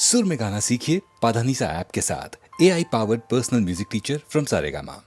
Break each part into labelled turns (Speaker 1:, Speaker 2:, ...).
Speaker 1: सुर में गाना सीखिए पाधानीसा ऐप के साथ। AI powered personal music teacher from Saregama.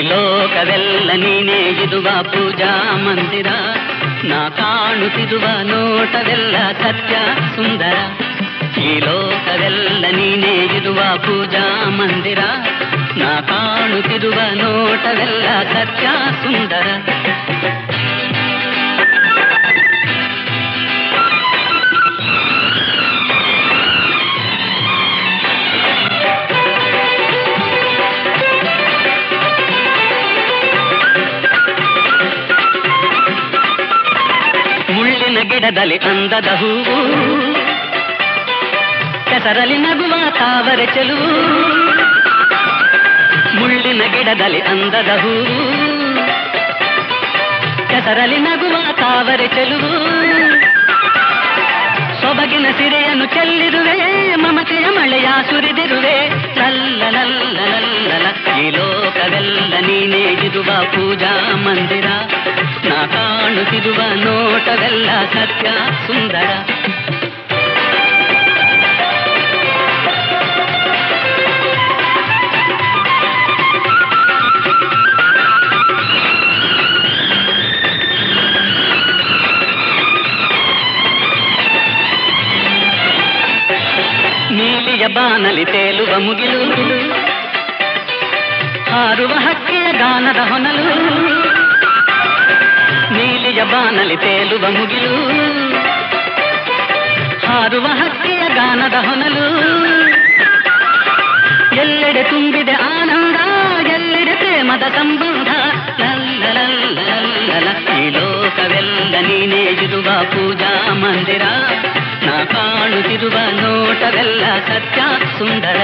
Speaker 2: ಲೋಕವೆಲ್ಲ ನೀನೇ ಇದುವ ಪೂಜಾ ಮಂದಿರ, ನಾ ಕಾಣುತ್ತಿರುವ ನೋಟವೆಲ್ಲ ಸತ್ಯ ಸುಂದರ. ಈ ಲೋಕವೆಲ್ಲ ನೀನೇ ಇದುವ ಪೂಜಾ ಮಂದಿರ, ನಾ ಕಾಣುತ್ತಿರುವ ನೋಟವೆಲ್ಲ ಸತ್ಯ ಸುಂದರ. ಗಿಡದಲ್ಲಿ ಅಂದದ ಹೂವು, ಕೆಸರಲ್ಲಿ ನಗುವ ತಾವರೆ ಚೆಲುವು. ಮುಳ್ಳಿನ ಗಿಡದಲ್ಲಿ ಅಂದದ ಹೂವು, ಕೆಸರಲ್ಲಿ ನಗುವ ತಾವರೆ ಚೆಲುವು. ಸೊಬಗಿನ ಸಿರೆಯನ್ನು ಚೆಲ್ಲಿರುವೆ, ಮಮತೆಯ ಮಳೆಯ ಸುರಿದಿರುವೆ. ಲಲ್ಲ ಲಲ್ಲ ಲಲ್ಲ, ಈ ಲೋಕವೆಲ್ಲ ನೀನೇ ಇರುವ ಪೂಜಾ ಮಂದಿರ, ನಾ ಕಾಣುತ್ತಿರುವ ನೋಟವೆಲ್ಲ ಸತ್ಯ ಸುಂದರ. ನೀಲಿಯ ಬಾನಲಿ ತೇಲುವ ಮುಗಿಲು, ಹಾರುವ ಹಕ್ಕಿಯ ಗಾನದ ಹೊನಲು. ನೀಲಿಯ ಬಾನಲಿ ತೇಲುವ ಮುಗಿಲು, ಹಾರುವ ಹಕ್ಕಿಯ ಗಾನದ ಹೊನಲು. ಎಲ್ಲೆಡೆ ತುಂಬಿದೆ ಆನಂದ, ಎಲ್ಲೆಡೆ ಪ್ರೇಮದ ಸಂಬಂಧ. ಲಲ್ಲ ಲಲ್ಲ ಲಲ್ಲ, ಈ ಲೋಕವೆಲ್ಲ ನೀನೇ ಇರುವ ಪೂಜಾ ಮಂದಿರ, ನಾ ಕಾಣುತ್ತಿರುವ ನೋಟವೆಲ್ಲ ಸತ್ಯ ಸುಂದರ.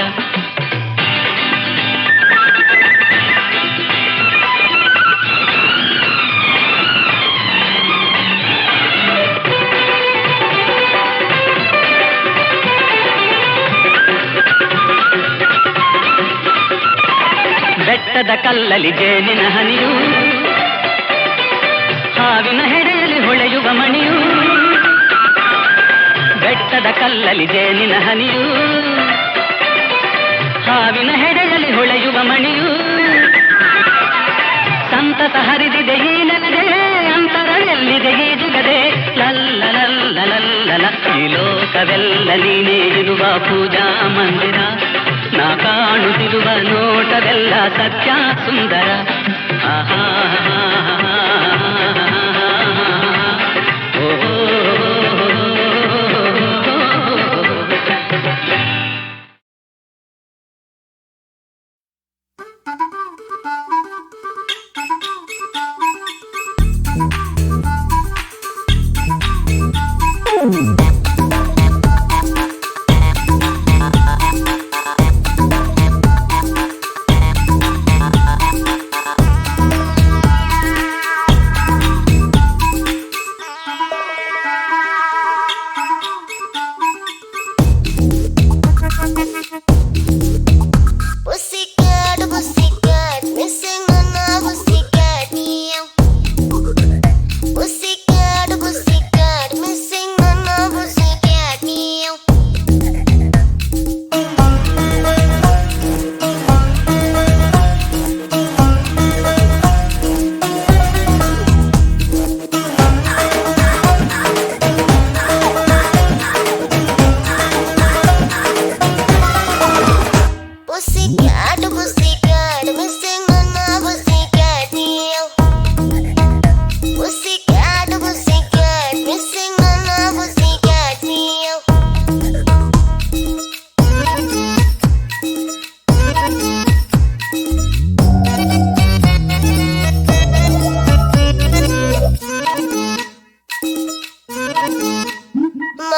Speaker 2: ಬೆಟ್ಟದ ಕಲ್ಲಲಿ ಜೇನಿನ ಹನಿಯು, ಹಾವಿನ ಹೆಡೆಯಲ್ಲಿ ಹೊಳೆಯುವ ಮಣಿಯು. ಬೆಟ್ಟದ ಕಲ್ಲಲಿ ಜೇನಿನ ಹನಿಯು, ಹಾವಿನ ಹೆಡೆಯಲ್ಲಿ ಹೊಳೆಯುವ ಮಣಿಯು. ಸಂತತ ಹರಿದಿದೆ ಈ ನೆಲದೆ, ಅಂತರ ಎಲ್ಲಿದೆ ಈ ಜಗದೆ. ಲಲ್ಲ ಲಲ್ಲ ಲಲ್ಲ, ಈ ಲೋಕವೆಲ್ಲ ನೀನೇ ಇರುವ ಪೂಜಾ ಮಂದಿರ, ನಾ ಕಾಣುತ್ತಿರುವ ನೋಟವೆಲ್ಲ ಸತ್ಯ ಸುಂದರ. ಆಹಾ
Speaker 3: Pussycat, pussycat, missing on a pussycat meow.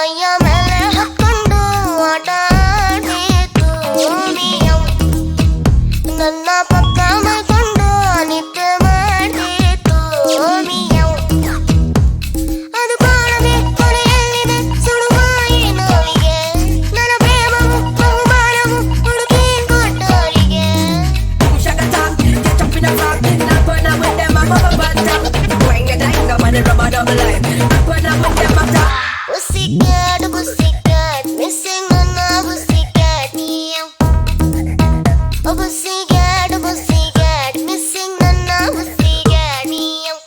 Speaker 3: ಮೈಯ ಮೇಲೆ ಹತ್ಕೊಂಡು ಆಟ ಆಡಿತು ಮಿಯವ್. ನನ್ನ ಪಕ್ಕ ಮೈಕೊಂಡು ನಿದ್ದೆ ಮಾಡಿತು ಮಿಯವ್. ಅದು ಕಾಣದೆ ಕೊನೆಯಲ್ಲಿದೆ ಸುಡುವ ಈ ನೋವಿಗೆ. ನನ್ನ ಪ್ರೇಮವು ಬಹುಮಾನವು ಹುಡುಕಿ ಕೊಟ್ಟವರಿಗೆ. Pussycat, pussycat, missing Nana pussycat meow. Oh pussycat, pussycat, missing Nana pussycat meow.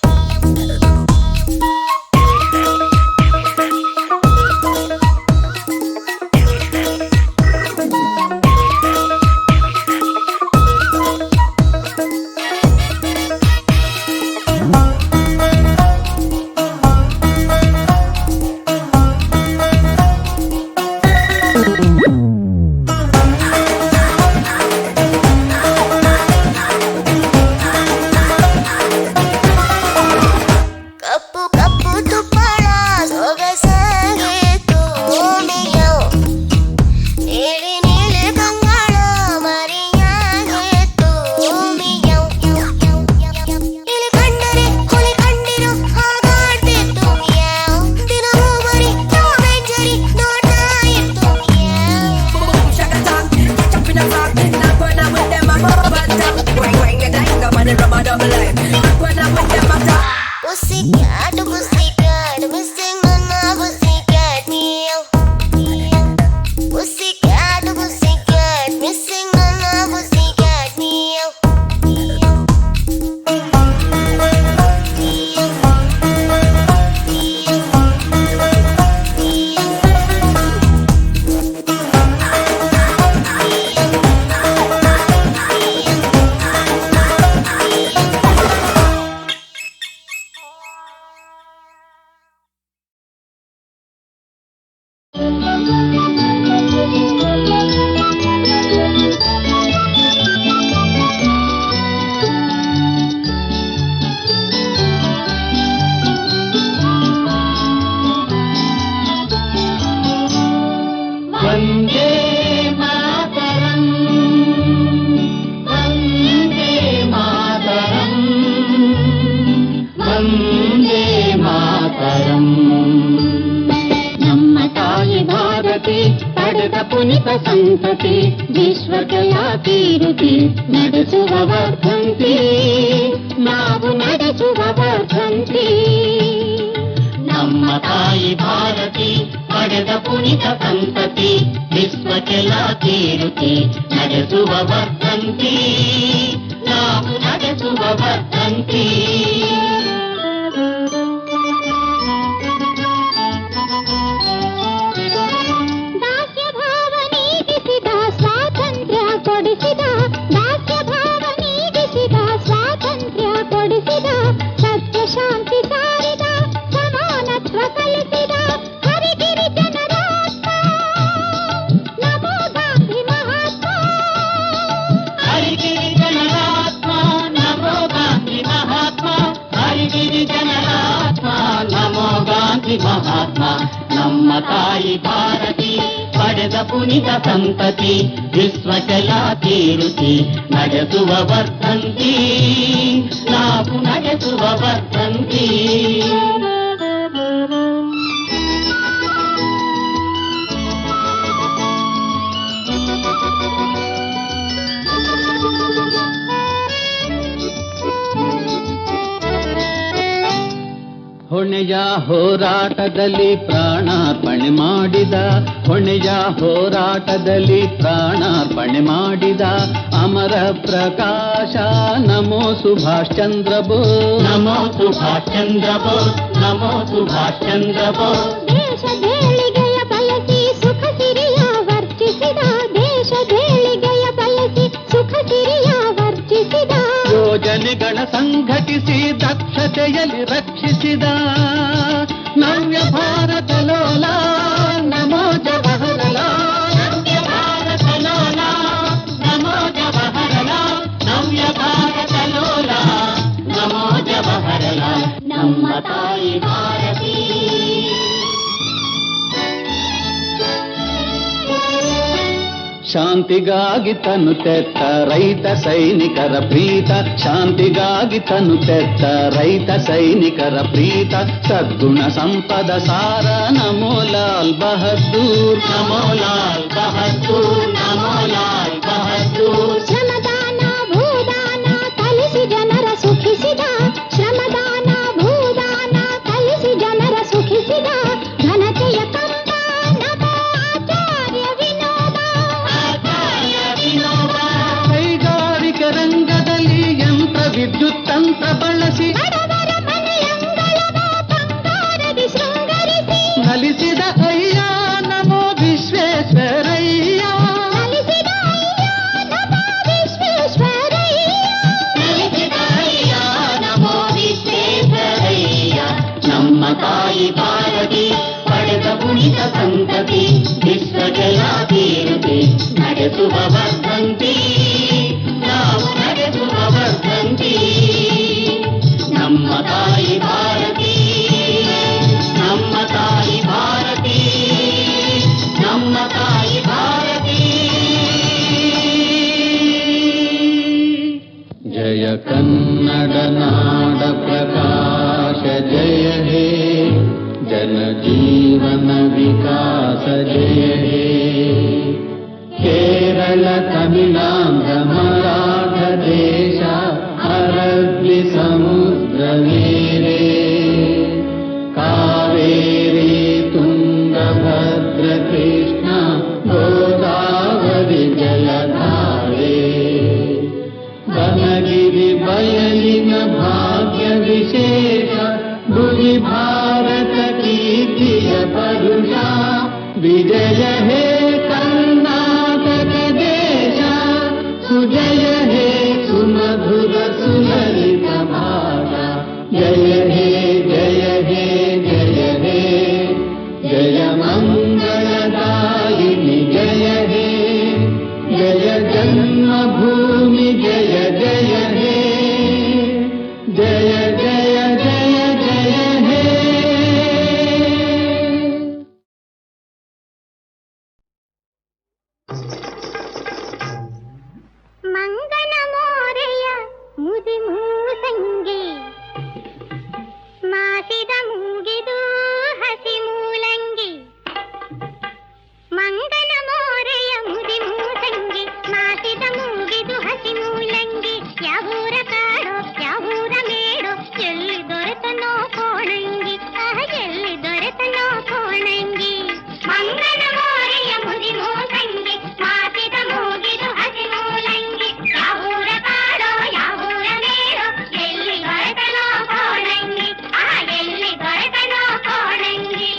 Speaker 3: ಕಪ್ಪು ಕಪ್ಪು ತುಪ್ಪಳ ಸೊಗಸಾಗಿತ್ತು ಮಿಯವ್. ನೀಲಿ ನೀಲಿ ಕಂಗಳ ಮರಿಯಾಗಿತ್ತು ಮಿಯವ್. ಇಲ್ಲಿ ಕಂಡರೆ ಹುಲಿ ಕಂಡಿರೋ ಹಾಗಾಡ್ತಿತ್ತು ಮಿಯವ್. ದಿನವೂ ಬರೀ ಟಾಮ್ ಅಂಡ್ ಜೆರ್ರಿ ನೋಡ್ತಾ ಇತ್ತು ಮಿಯವ್. Pussycat, pussycat, missing Nana pussycat meow. Pussycat, pussycat, missing Nana pussycat meow.
Speaker 2: Vande Mataram, Vande Mataram, Vande Mataram. ನಮ್ಮ ತಾಯಿ ಭಾರತಿ ಪಡೆದ ಪುನಿತ ಸಂತತಿ, ವಿಶ್ವಕೆಲ್ಲ ಕೀರುತಿ ನಡೆಸುವ ವರ್ಧಂತಿ, ನಾವು ನಡೆಸುವ ವರ್ಧಂತಿ. ನಮ್ಮ ತಾಯಿ ಭಾರತಿ ಪಡೆದ ಪುನಿತ ಸಂತತಿ, ವಿಶ್ವಕ್ಕೆಲ್ಲ ಕೀರುತಿ ನಡೆಸುವ ವರ್ಧಂತಿ, ನಾವು ನಡೆಸುವ ವರ್ಧಂತಿ. ದಾಸ್ಯ ಭಾವ ನೀಗಿಸಿದ ಸ್ವಾತಂತ್ರ್ಯ ಕೊಡಿಸಿದ, ದಾಸ್ಯ ಭಾವ ನೀಗಿಸಿದ ಸ್ವಾತಂತ್ರ್ಯ ಕೊಡಿಸಿದ, ಸತ್ಯ ಶಾಂತಿ ಸಾರಿದ ಸಮಾನತ್ವ ಕಲಿಸಿದ ಹರಿಗಿರಿ ಜನರಾತ್ಮ, ನಮೋ ಗಾಂಧಿ ಮಹಾತ್ಮ. ಹರಿಗಿರಿ ಜನರಾತ್ಮ, ನಮೋ ಗಾಂಧಿ ಮಹಾತ್ಮ, ಹರಿಗಿರಿ ಜನರಾತ್ಮ, ನಮೋ ಗಾಂಧಿ ಮಹಾತ್ಮ. ನಮ್ಮ ತಾಯಿ ಭಾರತಿ ಪಡೆದ ಪುನಿತ ಸಂತತಿ, ವಿಶ್ವಕ್ಕೆಲ್ಲ ಕೀರುತಿ ನಡೆಸುವ ವರ್ಧಂತಿ, ನಾವು ನಡೆಸುವ ವರ್ಧಂತಿ. ಹೊಣೆಯ ಹೋರಾಟದಲ್ಲಿ ಪ್ರಾಣಾರ್ಪಣೆ ಮಾಡಿದ, ಹೊಣೆಯ ಹೋರಾಟದಲ್ಲಿ ಪ್ರಾಣಾರ್ಪಣೆ ಮಾಡಿದ ಅಮರ ಪ್ರಕಾಶ ನಮೋ ಸುಭಾಷ್ ಚಂದ್ರ ಬೋಸ್, ನಮೋ ಸುಭಾಷ್ ಚಂದ್ರ ಬೋಸ್, ನಮೋ ಸುಭಾಷ್ ಚಂದ್ರ ಬೋಸ್. ದೇಶದೇಳಿಗೆಯ ಬಯಸಿ ಸುಖ ಸಿರಿಯ ವರ್ಚಿಸಿದ, ದೇಶದೇಳಿಗೆಯ ಬಯಸಿ ಸುಖ ಸಿರಿಯ ವರ್ಚಿಸಿದ, ಯೋಜನೆಗಳ ಸಂಘಟಿಸಿ ದಕ್ಷತೆಯಲ್ಲಿ ರಕ್ಷಿಸಿದ ನವ್ಯ ಭಾರತ ಲೋಲ, ನಮೋ ಜವಾಹರಲಾಲ್. ನವ್ಯ ಭಾರತ ಲೋಲ, ನಮೋ ಜವಾಹರಲಾಲ್, ನವ್ಯ ಭಾರತ ಲೋಲ, ನಮೋ ಜವಾಹರಲಾಲ್. ನಮ್ಮ ತಾಯಿ ಭಾರತಿ ಶಾಂತಿಗಾಗಿ ತನು ತೆತ್ತ ರೈತ ಸೈನಿಕರ ಪ್ರೀತ, ಶಾಂತಿಗಾಗಿ ತನು ತೆತ್ತ ರೈತ ಸೈನಿಕರ ಪ್ರೀತ, ಸದ್ಗುಣ ಸಂಪದ ಸಾರ ನಮೋ ಲಾಲ್ ಬಹದ್ದೂರ್, ನಮೋ ಲಾಲ್ ಬಹದ್ದೂರ್, ನಮೋ ಲಾಲ್ ಬಹದ್ದೂರ್.
Speaker 4: ಶ್ರಮದಾನ ಭೂದಾನ ಕಲಿಸಿ ಜನರ ಸುಖಿಸಿದ, ಶ್ರಮದಾನ ಭೂದಾನ ಕಲಿಸಿ ಜನರ ಸುಖಿಸಿದ, ಘನತೆಯ ಕಂಬ ನಮೋ ಆಚಾರ್ಯ ವಿನೋಬ, ಆಚಾರ್ಯ ವಿನೋಬ.
Speaker 2: ಕೈಗಾರಿಕೆ ರಂಗದಲ್ಲಿ ಯಂತ್ರ ವಿದ್ಯುತ್ ತಂತ್ರ ಬಳಸಿ
Speaker 4: ಬಡವರ ಮನೆಯಂಗಳವ ಬಂಗಾರದಿ ಶೃಂಗರಿಸಿ,
Speaker 2: ನಲಿಸಿದ ಅಯ್ಯ ನಮೋ ವಿಶ್ವೇಶ್ವರಯ್ಯ,
Speaker 4: ಕಲಿಸಿದ ಅಯ್ಯ ನಮೋ ವಿಶ್ವೇಶ್ವರಯ್ಯ,
Speaker 2: ನಲಿಸಿದ ಅಯ್ಯ ನಮೋ ವಿಶ್ವೇಶ್ವರಯ್ಯ. ನಮ್ಮ ತಾಯಿ ಭಾರತಿ ಪಡೆದ ಪುಣಿತ ಸಂತತಿ, ವಿಶ್ವಜಲ ಕೀರ್ತಿ ನಡೆಸುವ ವರ್ಧಂತಿ, ನಾವು ನಡೆಸುವ ವರ್ಧಂತಿ. ನಮ್ಮ ತಾಯಿ ಭಾರತಿ, ನಮ್ಮ ತಾಯಿ ಭಾರತಿ, ನಮ್ಮ ತಾಯಿ ಭಾರತಿ. ಜಯ ಕನ್ನಡ ನಾಡ ಪ್ರಕಾಶ ಜಯ ಹೇ, ಜನ ಜೀವನ ವಿಕಾಸ ಜಯ ಹೇ. ಕೇರಳ ತಮಿಳಾಂಧ್ರ ಮರಾಠ ದೇಶ ಅರಬ್ಬಿ ಸಮುದ್ರ ಮೇರೆ, ಕಾವೇರಿ ತುಂಗಭದ್ರ ಕೃಷ್ಣ ಗೋದಾವರಿ ಜಲಧಾರೆ, ವನಗಿರಿ ಬಯಲಿನ ಭಾಗ್ಯ ವಿಶೇಷ, ಭುವಿ ಭಾರತ ಕೀರ್ತಿಯ ಪರುಷ. ವಿಜಯ ಹೇ ಕರ್ನಾಟಕ ದೇಶ, ಸುಜಯ ಹೇ ಸುಮಧುರ ಸುಲಲಿತ ಭಾಷ. ಜಯ ಹೇ ಜಯ ಹೇ ಜಯ ಹೇ, ಜಯ ಮಂಗಳದಾಯಿನಿ ಜಯ ಹೇ, ಜಯ ಜನ್ಮಭೂಮಿ ಜಯ ಜಯ ಹೇ, ಜಯ ಜಯ ಜಯ ಜಯ ಹೇ.
Speaker 4: ಮಂಗನ ಮೋರೆಯ ಮುದಿ ಮೂಸಂಗಿ, ಮಾಸಿದ ಮೂಗಿದು ಹಸಿ ಮೂಲಂಗಿ, ಮಂಗನ ಮೋರೆಯ ಮುದಿ ಮೂಸಂಗಿ, ಮಾಸಿದ ಮೂಗಿದು ಹಸಿ ಮೂಲಂಗಿ. ಯಾವೂರ ಕಾಡೋ ಯಾವೂರ ಮೇಡೋ, ಎಲ್ಲಿ ದೊರೆತನೋ ಕೋಣಂಗಿ, ಎಲ್ಲಿ ದೊರೆತನೋ ಕೋಣಂಗಿ. ಮಂಗನ ಮೋರೆಯ ಮುದಿ ಮೂಸಂಗಿ, ಮಾಸಿದ ಮೂಗಿದು ಹಸಿ ಮೂಲಂಗಿ. ಯಾವೂರ ಕಾಡೋ ಯಾವೂರ ಮೇಡೋ, ಎಲ್ಲಿ ದೊರೆತನೋ ಕೋಣಂಗಿ, ಎಲ್ಲಿ ದೊರೆತನೋ ಕೋಣಂಗಿ.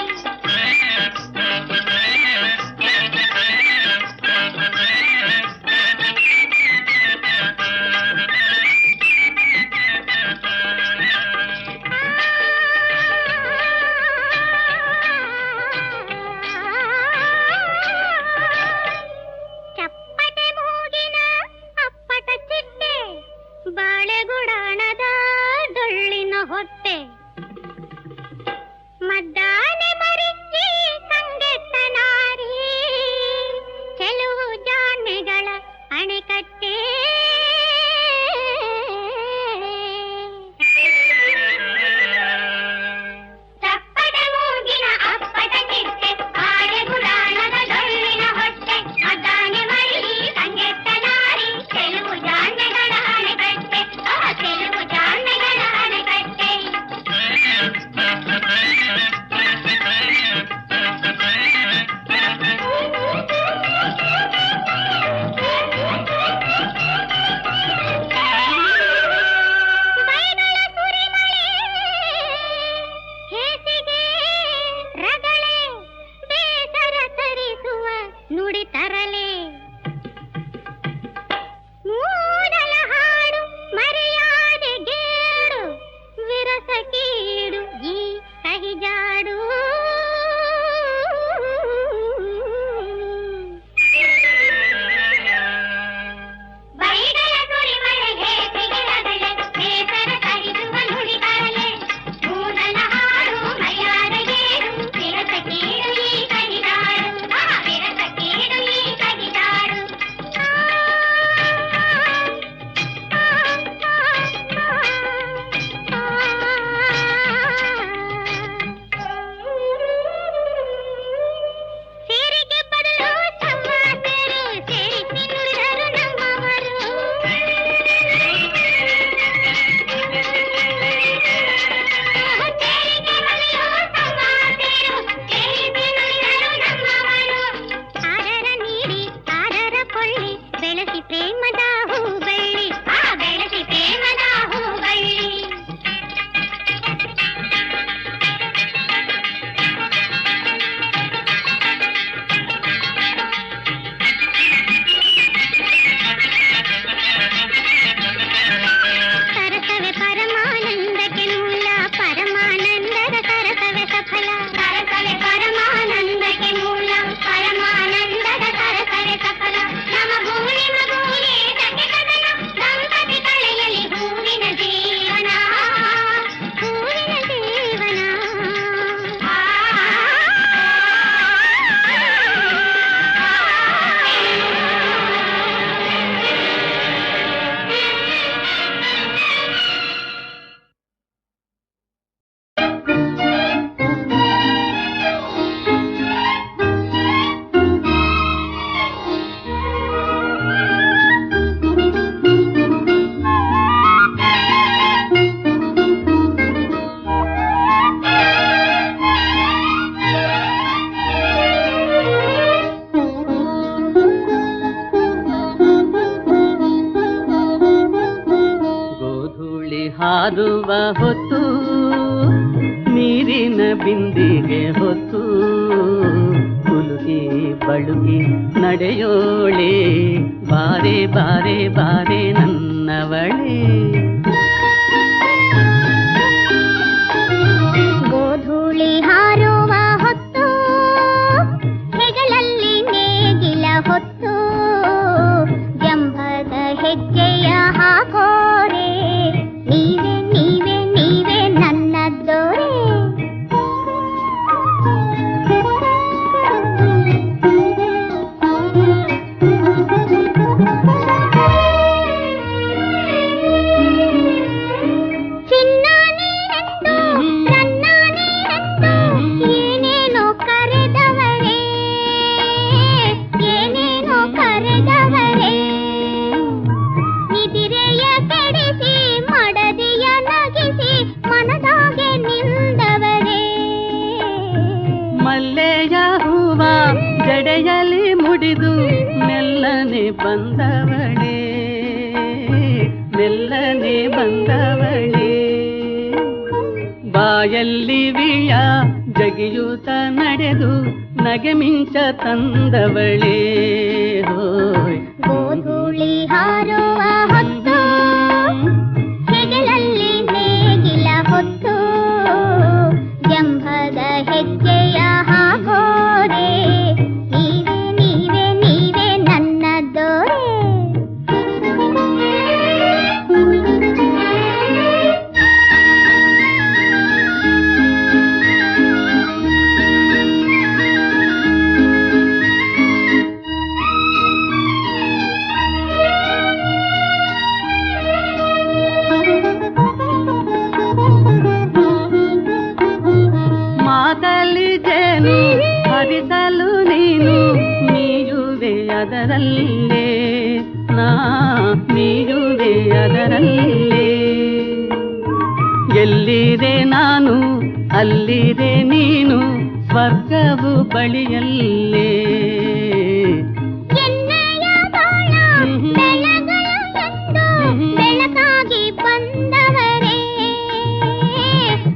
Speaker 4: ಚಪ್ಪಟೆ ಮೂಗಿನ ಅಪ್ಪಟ ಚಿಟ್ಟೆ, ಬಾಳೆಗುಡಾಣದ ಡೊಳ್ಳಿನ ಹೊಟ್ಟೆ, ಮದ್ದಾನೆ ಮರಿಚಿ ಕಂಗೆಟ್ಟ ನಾರಿ, ಕೆಲವು ಜಾಣೆಗಳ ಅಣೆಕಟ್ಟೆ. ಚಪ್ಪಟೆ ಮೂಗಿನ ಅಪ್ಪಟ ಚಿಟ್ಟೆ, ಬಾಳೆಗುಡಾಣದ ಡೊಳ್ಳಿನ ಹೊಟ್ಟೆ, ಮದ್ದಾನೆ ಮರಿಚಿ ಕಂಗೆಟ್ಟ ನಾರಿ, ಕೆಲವು ಜಾಣೆಗಳ ಅಣೆಕಟ್ಟೆ, ಕೆಲವು ಜಾಣೆಗಳ ಅಣೆಕಟ್ಟೆ.
Speaker 5: ಹಾರುವ ಹೊತ್ತು ನೀರಿನ ಬಿಂದಿಗೆ ಹೊತ್ತು ಕುಲುಕಿ ಬಳುಕಿ ನಡೆಯೋಳೆ ಬಾರೆ ಬಾರೆ ಬಾರೆ ನನ್ನವಳೇ.
Speaker 4: ಗೋಧೂಳಿ ಹಾರುವ ಹೊತ್ತು ಹೆಗಲಲ್ಲಿ ನೇಗಿಲ ಹೊತ್ತು ಜಂಭದ ಹೆಜ್ಜೆಯ ಹಾಕೋರೆ ನೀವೇ ನೀವೇ ನೀವೇ ನನ್ನದ್ದೋರೆ.
Speaker 5: ಜಡೆಯಲಿ ಮುಡಿದು ಮೆಲ್ಲನೆ ಬಂದವಳೇ ಮೆಲ್ಲನೆ ಬಂದವಳೇ. ಬಾಯಲ್ಲಿ ವಿಯ ಜಗಿಯೂತ ನಡೆದು ನಗೆ ಮಿಂಚ ತಂದವಳೇ. ಹೋಯ್
Speaker 4: ಗೋಧೂಳಿ ಹಾರುವ ಹೊತ್ತು ಹೆಗಲಲ್ಲಿ ನೇಗಿಲ ಹೊತ್ತು ಜಂಭದ ಹೆಜ್ಜೆಯ ಹಾಕೋರೆ ನೀವೇ ನೀವೇ ನೀವೇ ನನ್ನದ್ದೋರೆ.
Speaker 5: ಮಾತಲ್ಲಿ ಜೇನು ಹರಿಸಲು ನೀನು ನೀಯುವೆ ಅದರಲ್ಲೇ ನಾ ನೀಯುವೆ ಅದರಲ್ಲೇ. ಎಲ್ಲಿದೆ ನಾನು ಅಲ್ಲಿದೆ ನೀನು ಸ್ವರ್ಗವು ಬಳಿಯಲ್ಲೇ.
Speaker 4: ಬೆಳಕಾಗಿ ಬಂದವರೇ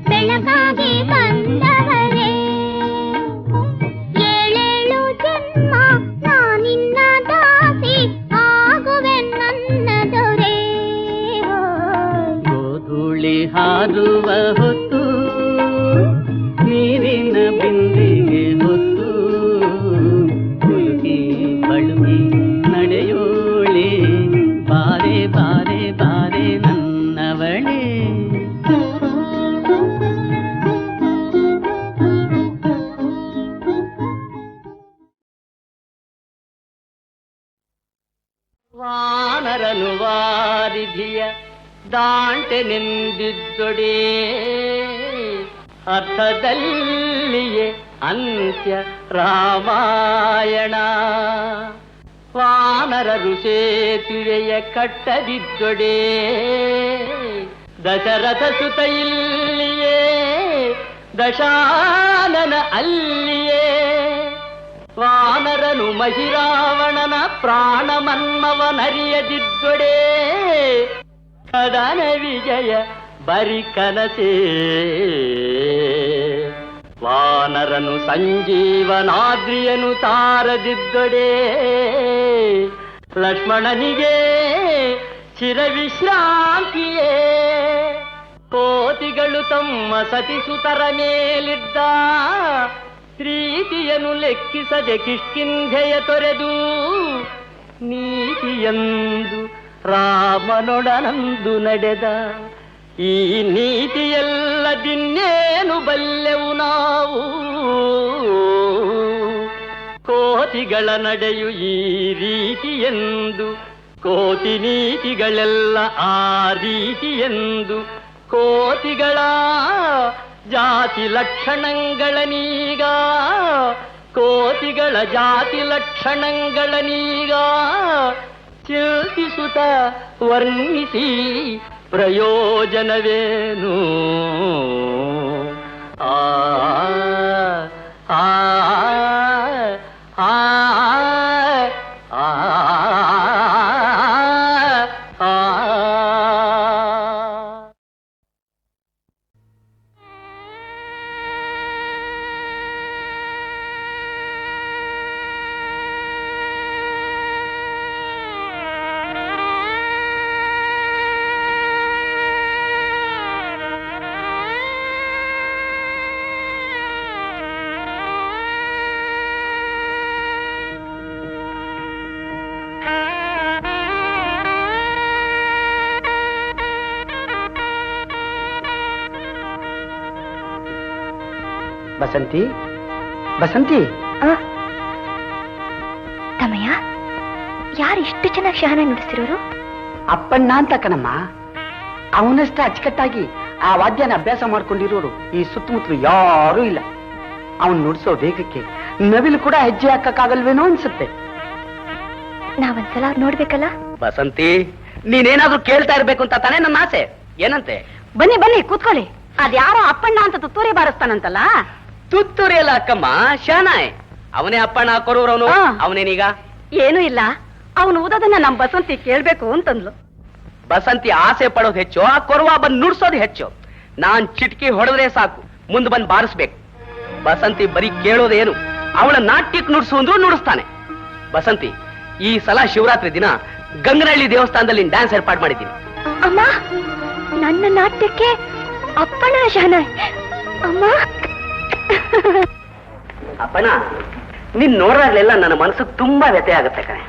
Speaker 4: ಬೆಳಕಾಗಿ ಬಂದವರೇ ಏಳೇಳು ಜನ್ಮ ನಾನಿನ್ನ ದಾಸಿ ಆಗುವೆ ನನ್ನ ದೊರೆ.
Speaker 5: ಗೋಧೂಳಿ ಹಾರುವ ಹೊತ್ತು ನೀರಿನ ಬಿಂದಿಗೆ ಹೊತ್ತು ಕುಲುಕಿ ಬಳುಕಿ ನಡೆಯೋಳೆ ಬಾರೆ ಬಾರೆ ಬಾರೆ ನನ್ನವಳೇ. ವಾನರನು ವಾರಿಧಿಯ ದಾಂಟೆನೆಂದಿದ್ದೊಡೆ ಅರ್ಥದಲ್ಲಿಯೇ ಅಂತ್ಯ ರಾಮಾಯಣ. ವಾನರರು ಸೇತುವೆಯ ಕಟ್ಟದಿದ್ದೊಡೆ ದಶರಥ ಸುತ ಇಲ್ಲಿಯೇ ದಶಾನನ ಅಲ್ಲಿಯೇ. ವಾನರನು ಮಹಿರಾವಣನ ಪ್ರಾಣಮನ್ಮವನರಿಯದಿದ್ದೊಡೆ ಕದನ ವಿಜಯ ಬರಿ ಕನಸೇ. ವಾನರನು ಸಂಜೀವನಾದ್ರಿಯನು ತಾರದಿದ್ದೊಡೆ ಲಕ್ಷ್ಮಣನಿಗೆ ಚಿರವಿಶ್ರಾಂತಿಯೇ. ಕೋತಿಗಳು ತಮ್ಮ ಸತಿಸುತರ ಮೇಲಿದ್ದ ಪ್ರೀತಿಯನ್ನು ಲೆಕ್ಕಿಸದೆ ಕಿಷ್ಕಿಂಧೆಯ ತೊರೆದು ನೀತಿಯಂದು ರಾಮನೊಡನಂದು ನಡೆದ. ಈ ನೀತಿಯಲ್ಲದಿನ್ನೇನು ಬಲ್ಲೆವು ನಾವು. ಕೋತಿಗಳ ನಡೆಯು ಈ ರೀತಿಯೆಂದು ಕೋತಿ ನೀತಿಗಳೆಲ್ಲ ಆ ರೀತಿಯೆಂದು ಕೋತಿಗಳ ಜಾತಿ ಲಕ್ಷಣಗಳನೀಗ ಕೋತಿಗಳ ಜಾತಿ ಲಕ್ಷಣಗಳನೀಗ ಚಿಂತಿಸುತ್ತ ವರ್ಣಿಸಿ ಪ್ರಯೋಜನವೇನು. ಆ ಆ ಆ
Speaker 6: ಬಸಂತಿ ಬಸಂತಿ
Speaker 4: ತಮ್ಮಯ್ಯ, ಯಾರು ಇಷ್ಟು ಚೆನ್ನಾಗಿ ಶಹನ ನುಡಿಸಿರೋರು?
Speaker 6: ಅಪ್ಪಣ್ಣ ಅಂತ ಕಣಮ್ಮ. ಅವನಷ್ಟ ಅಚ್ಚುಕಟ್ಟಾಗಿ ಆ ವಾದ್ಯನ ಅಭ್ಯಾಸ ಮಾಡ್ಕೊಂಡಿರೋರು ಈ ಸುತ್ತಮುತ್ತಲು ಯಾರೂ ಇಲ್ಲ. ಅವನ್ ನುಡಿಸೋ ವೇಗಕ್ಕೆ ನವಿಲು ಕೂಡ ಹೆಜ್ಜೆ ಹಾಕಕ್ಕಾಗಲ್ವೇನೋ ಅನ್ಸುತ್ತೆ.
Speaker 4: ನಾವೊಂದ್ಸಲ ನೋಡ್ಬೇಕಲ್ಲ?
Speaker 5: ಬಸಂತಿ, ನೀನೇನಾದ್ರೂ ಕೇಳ್ತಾ ಇರ್ಬೇಕು ಅಂತ ತಾನೇ ನನ್ನ ಆಸೆ. ಏನಂತೆ?
Speaker 7: ಬನ್ನಿ ಬನ್ನಿ ಕೂತ್ಕೊಳ್ಳಿ. ಅದ್ಯಾರೋ ಅಪ್ಪಣ್ಣ ಅಂತ ತುತ್ತೂರಿ ಬಾರಿಸ್ತಾನಂತಲ್ಲ?
Speaker 5: ತುತ್ತೂರಿ ಅಲ್ಲ ಅಕ್ಕಮ್ಮ, ಶಾನಾಯ್. ಅವನೇ ಅಪ್ಪಣ್ಣ ಕೊರೋರವನು.
Speaker 7: ಹಾ.
Speaker 5: ಅವನೇನೀಗ?
Speaker 7: ಏನೂ ಇಲ್ಲ, ಅವನು ಓದೋದನ್ನ ನಮ್ ಬಸಂತಿ ಕೇಳ್ಬೇಕು ಅಂತಂದ್ಲು.
Speaker 5: ಬಸಂತಿ ಆಸೆ ಪಡೋದು ಹೆಚ್ಚು, ಆ ಕೊರವ ಬಂದ್ ನುಡ್ಸೋದು ಹೆಚ್ಚು. ನಾನ್ ಚಿಟ್ಕಿ ಹೊಡೆದ್ರೆ ಸಾಕು, ಮುಂದ್ ಬಂದ್ ಬಾರಿಸ್ಬೇಕು. ಬಸಂತಿ ಬರೀ ಕೇಳೋದೇನು, ಅವಳ ನಾಟ್ಯಕ್ಕೆ ನುಡ್ಸು ಅಂದ್ರೂ ನುಡಿಸ್ತಾನೆ. ಬಸಂತಿ, ಈ ಸಲ ಶಿವರಾತ್ರಿ ದಿನ ಗಂಗನಹಳ್ಳಿ ದೇವಸ್ಥಾನದಲ್ಲಿ ಡ್ಯಾನ್ಸ್ ಏರ್ಪಾಡು ಮಾಡಿದ್ದೀನಿ.
Speaker 4: ಅಮ್ಮ, ನನ್ನ ನಾಟ್ಯಕ್ಕೆ ಅಪ್ಪನ ಶಹನ. ಅಮ್ಮ,
Speaker 5: ಅಪ್ಪನ ನಿನ್ ನೋಡ್ದಾಗ್ಲೆಲ್ಲ ನನ್ನ ಮನಸ್ಸು ತುಂಬಾ ವ್ಯಥೆ ಆಗುತ್ತೆ ಕಣೆ.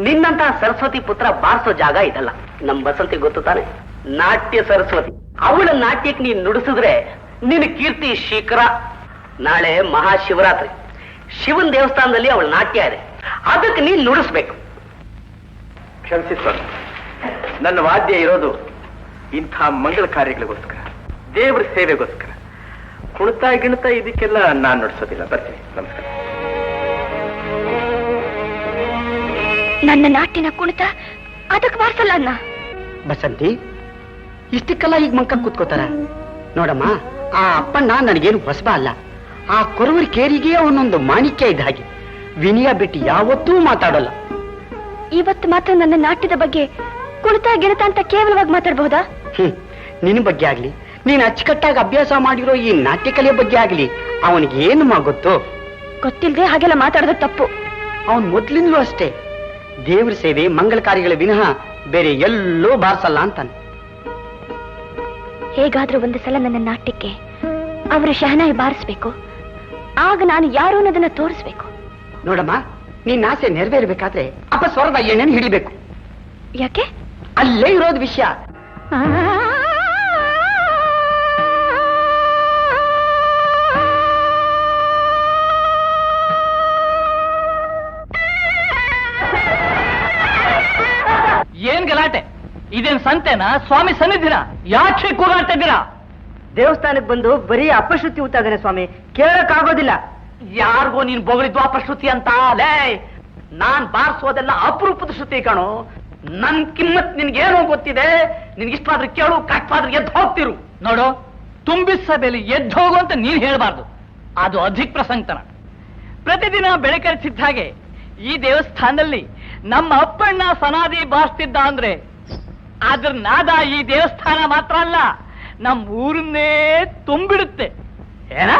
Speaker 5: ನಿನ್ನಂತ ಸರಸ್ವತಿ ಪುತ್ರ ಬಾರಿಸೋ ಜಾಗ ಇದಲ್ಲ. ನಮ್ ಬಸಂತಿ ಗೊತ್ತು ತಾನೆ, ನಾಟ್ಯ ಸರಸ್ವತಿ. ಅವಳ ನಾಟ್ಯಕ್ಕೆ ನೀನ್ ನುಡಿಸಿದ್ರೆ ನಿನ್ನ ಕೀರ್ತಿ ಶಿಖರ. ನಾಳೆ ಮಹಾಶಿವರಾತ್ರಿ, ಶಿವನ್ ದೇವಸ್ಥಾನದಲ್ಲಿ ಅವಳ ನಾಟ್ಯ ಇದೆ, ಅದಕ್ಕೆ ನೀನ್ ನುಡಿಸ್ಬೇಕು.
Speaker 8: ಕ್ಷಮಿಸಿ ಸ್ವಾಮಿ, ನನ್ನ ವಾದ್ಯ ಇರೋದು ಇಂಥ ಮಂಗಲ ಕಾರ್ಯಗಳಿಗೋಸ್ಕರ, ದೇವರ ಸೇವೆಗೋಸ್ಕರ. ಕುಣಿತಾ ಗಿಣಿತಾ ಇದಕ್ಕೆಲ್ಲ ನಾನ್ ನುಡಿಸೋದಿಲ್ಲ. ಬರ್ತೀನಿ, ನಮಸ್ಕಾರ.
Speaker 4: ನನ್ನ ನಾಟ್ಯನ ಕುಣಿತ ಅದಕ್ಕೆ ಬಾರಿಸಲ್ಲ ಅನ್ನ.
Speaker 6: ಬಸಂತಿ, ಇಷ್ಟಕ್ಕೆಲ್ಲ ಈಗ ಮಂಕ ಕೂತ್ಕೋತಾರ ನೋಡಮ್ಮ. ಆ ಅಪ್ಪಣ್ಣ ನನಗೇನು ಹೊಸಬ ಅಲ್ಲ. ಆ ಕೊರವರಿ ಕೇರಿಗೆ ಅವನೊಂದು ಮಾಣಿಕ್ಯ ಇದ್ದ ಹಾಗೆ. ವಿನಯ ಬಿಟ್ಟು ಯಾವತ್ತೂ ಮಾತಾಡೋಲ್ಲ.
Speaker 4: ಇವತ್ತು ಮಾತ್ರ ನನ್ನ ನಾಟ್ಯದ ಬಗ್ಗೆ ಕುಣಿತ ಗಿಣಿತ ಅಂತ ಕೇವಲವಾಗಿ ಮಾತಾಡಬಹುದಾ?
Speaker 6: ನಿನ್ನ ಬಗ್ಗೆ ಆಗ್ಲಿ, ನೀನ್ ಅಚ್ಚುಕಟ್ಟಾಗಿ ಅಭ್ಯಾಸ ಮಾಡಿರೋ ಈ ನಾಟ್ಯ ಕಲೆಯ ಬಗ್ಗೆ ಆಗ್ಲಿ ಅವನಿಗೆ ಏನು ಗೊತ್ತು?
Speaker 4: ಗೊತ್ತಿಲ್ಲದೆ ಹಾಗೆಲ್ಲ ಮಾತಾಡೋದು ತಪ್ಪು.
Speaker 6: ಅವನ್ ಮೊದ್ಲಿಂದಲೂ ಅಷ್ಟೇ ದೇವ್ರ ಸೇವೆ ಮಂಗಳ ಕಾರ್ಯಗಳ ವಿನಃ ಬೇರೆ ಎಲ್ಲೋ ಬಾರಿಸಲ್ಲ ಅಂತಾನೆ.
Speaker 4: ಹೇಗಾದ್ರೂ ಒಂದು ಸಲ ನನ್ನ ನಾಟ್ಯಕ್ಕೆ ಅವರ ಶಹನಾಯಿ ಬಾರಿಸ್ಬೇಕು. ಆಗ ನಾನು ಯಾರು ಅನ್ನೋದನ್ನ ತೋರಿಸ್ಬೇಕು.
Speaker 6: ನೋಡಮ್ಮ, ನಿನ್ನ ಆಸೆ ನೆರವೇರ್ಬೇಕಾದ್ರೆ ಅಪಸ್ವರದ ಎಣ್ಣೆನ ಹಿಡಿಬೇಕು.
Speaker 4: ಯಾಕೆ?
Speaker 6: ಅಲ್ಲೇ ಇರೋದು ವಿಷಯ.
Speaker 5: ಏನ್ ಗಲಾಟೆ? ಇದೇನ್ ಸಂತೆನಾ, ಸ್ವಾಮಿ ಸನ್ನಿಧಿನ? ಯಾಕೆ ಕೂಗಾಡ್ತಾ ಇದ್ದೀರಾ?
Speaker 7: ದೇವಸ್ಥಾನಕ್ಕೆ ಬಂದು ಬರೀ ಅಪಶ್ರುತಿ ಊತಾಗನೆ ಸ್ವಾಮಿ, ಕೇಳಕ್ಕಾಗೋದಿಲ್ಲ.
Speaker 5: ಯಾರಿಗೋ ನೀನ್ ಬೊಗಳಿದ್ದು ಅಪಶ್ರುತಿ ಅಂತ? ಲೇ, ನಾನ್ ಬಾರಿಸೋದೆಲ್ಲ ಅಪರೂಪದ ಶ್ರುತಿ ಕಣೋ. ನನ್ ಕಿಮ್ಮತ್ ನಿನ್ಗೇನೋ ಗೊತ್ತಿದೆ. ನಿನ್ಗಿಷ್ಟಾದ್ರೂ ಕೇಳು, ಕಟ್ಟಾದ್ರೂ ಎದ್ದು ಹೋಗ್ತಿರು. ನೋಡು, ತುಂಬಿದ ಸಭೆಯಲ್ಲಿ ಎದ್ದು ಹೋಗು ಅಂತ ನೀನ್ ಹೇಳ್ಬಾರ್ದು, ಅದು ಅಧಿಕ ಪ್ರಸಂಗತನ. ಪ್ರತಿದಿನ ಬೆಳಕರಿಸಿದ್ದ ಹಾಗೆ ಈ ದೇವಸ್ಥಾನದಲ್ಲಿ ನಮ್ಮ ಅಪ್ಪಣ್ಣ ಸನಾದಿ ಬಾರಿಸ್ತಿದ್ದ ಅಂದ್ರೆ ಅದ್ರ ನಾದ ಈ ದೇವಸ್ಥಾನ ಮಾತ್ರ ಅಲ್ಲ, ನಮ್ ಊರನ್ನೇ ತುಂಬಿಡುತ್ತೆ. ಏನ?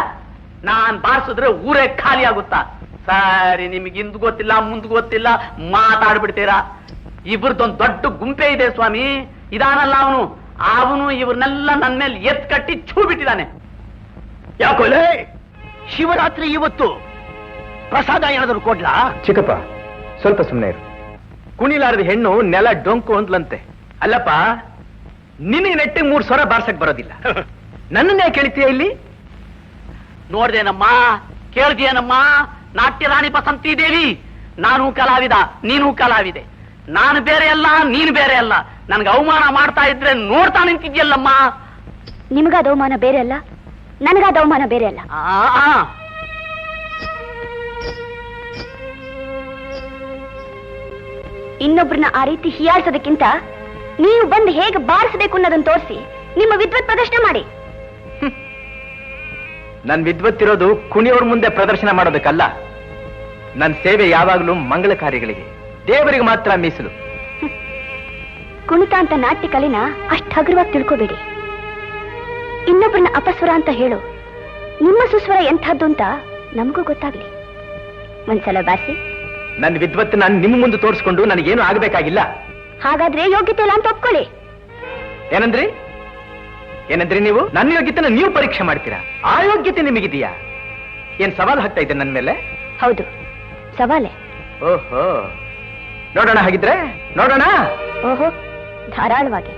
Speaker 5: ನಾನ್ ಬಾರಿಸಿದ್ರೆ ಊರೇ ಖಾಲಿ ಆಗುತ್ತಾ? ಸರಿ, ನಿಮಗೆ ಇಂದು ಗೊತ್ತಿಲ್ಲ ಮುಂದ್ ಗೊತ್ತಿಲ್ಲ, ಮಾತಾಡ್ಬಿಡ್ತೀರಾ. ಇವ್ರದೊಂದು ದೊಡ್ಡ ಗುಂಪೆ ಇದೆ ಸ್ವಾಮಿ. ಇದಾನಲ್ಲ ಅವನು ಇವ್ರನ್ನೆಲ್ಲ ನನ್ ಮೇಲೆ ಎತ್ ಕಟ್ಟಿ ಛೂ ಬಿಟ್ಟಿದ್ದಾನೆ. ಯಾಕೋಲೆ, ಶಿವರಾತ್ರಿ ಇವತ್ತು ಪ್ರಸಾದ ಏನಾದ್ರು ಕೊಡ್ಲಾ?
Speaker 8: ಚಿಕ್ಕಪ್ಪ, ಸ್ವಲ್ಪ ಸುಮ್ಮನೆ ಇರು. ಕುಣಿಲಾರದ ಹೆಣ್ಣು ನೆಲ ಡೊಂಕು ಅಂದ್ಲಂತೆ. ಅಲ್ಲಪ್ಪ, ನಿನಗೆ ನೆಟ್ಟಿಗೆ 3 ಸ್ವರ ಬಾರ್ಸಕ್ ಬರೋದಿಲ್ಲ. ನನ್ನನ್ನೇ ಕೇಳ್ತೀಯ ಇಲ್ಲಿ?
Speaker 5: ನೋಡ್ದೇನಮ್ಮ, ಕೇಳ್ದೇನಮ್ಮ? ನಾಟ್ಯ ರಾಣಿ ಬಸಂತಿ ದೇವಿ, ನಾನು ಕಲಾವಿದ, ನೀನು ಕಲಾವಿದೆ. ನಾನು ಬೇರೆ ಅಲ್ಲ, ನೀನು ಬೇರೆ ಅಲ್ಲ. ನನ್ಗೆ ಅವಮಾನ ಮಾಡ್ತಾ ಇದ್ರೆ ನೋಡ್ತಾ ನಿಂತಿದ್ಯಲ್ಲಮ್ಮ.
Speaker 4: ನಿಮಗಾದ ಅವಮಾನ ಬೇರೆ ಅಲ್ಲ, ನನಗಾದ ಅವಮಾನ ಬೇರೆ ಅಲ್ಲ. ಇನ್ನೊಬ್ರನ್ನ ಆ ರೀತಿ ಹೀಯಾಳ್ಸೋದಕ್ಕಿಂತ ನೀವು ಬಂದು ಹೇಗೆ ಬಾರಿಸಬೇಕು ಅನ್ನೋದನ್ನ ತೋರಿಸಿ ನಿಮ್ಮ ವಿದ್ವತ್ ಪ್ರದರ್ಶನ ಮಾಡಿ.
Speaker 8: ನನ್ ವಿದ್ವತ್ತಿರೋದು ಕುಣಿಯೋರ್ ಮುಂದೆ ಪ್ರದರ್ಶನ ಮಾಡೋದಕ್ಕಲ್ಲ. ನನ್ನ ಸೇವೆ ಯಾವಾಗಲೂ ಮಂಗಳ ಕಾರ್ಯಗಳಿಗೆ, ದೇವರಿಗೆ ಮಾತ್ರ ಮೀಸಲು.
Speaker 4: ಕುಣಿತ ಅಂತ ನಾಟ್ಯ ಕಲೆನ ಅಷ್ಟು ಹಗುರವಾಗಿ ತಿಳ್ಕೋಬೇಡಿ. ಇನ್ನೊಬ್ಬರನ್ನ ಅಪಸ್ವರ ಅಂತ ಹೇಳು, ನಿಮ್ಮ ಸುಸ್ವರ ಎಂಥದ್ದು ಅಂತ ನಮಗೂ ಗೊತ್ತಾಗ್ಲಿ. ಒಂದ್ಸಲ ಬಾಸಿ.
Speaker 8: ನನ್ನ ವಿದ್ವತ್ತು ನಾನು ನಿಮ್ಮ ಮುಂದೆ ತೋರಿಸ್ಕೊಂಡು ನನಗೇನು ಆಗಬೇಕಾಗಿಲ್ಲ.
Speaker 4: ಹಾಗಾದ್ರೆ ಯೋಗ್ಯತೆ ಇಲ್ಲ ಅಂತ ಒಪ್ಕೊಳ್ಳಿ.
Speaker 8: ಏನಂದ್ರಿ ನೀವು? ನನ್ನ ಯೋಗ್ಯತೆನ ನೀವು ಪರೀಕ್ಷೆ ಮಾಡ್ತೀರಾ? ಆ ಯೋಗ್ಯತೆ ನಿಮಗಿದೆಯಾ? ಏನ್ ಸವಾಲ್ ಹಾಕ್ತಾ ಇದ್ದೆ ನನ್ನ ಮೇಲೆ?
Speaker 4: ಹೌದು, ಸವಾಲೆ.
Speaker 8: ಓಹೋ, ನೋಡೋಣ. ಹಾಗಿದ್ರೆ ನೋಡೋಣ.
Speaker 4: ಓಹೋ, ಧಾರಾಳವಾಗಿ.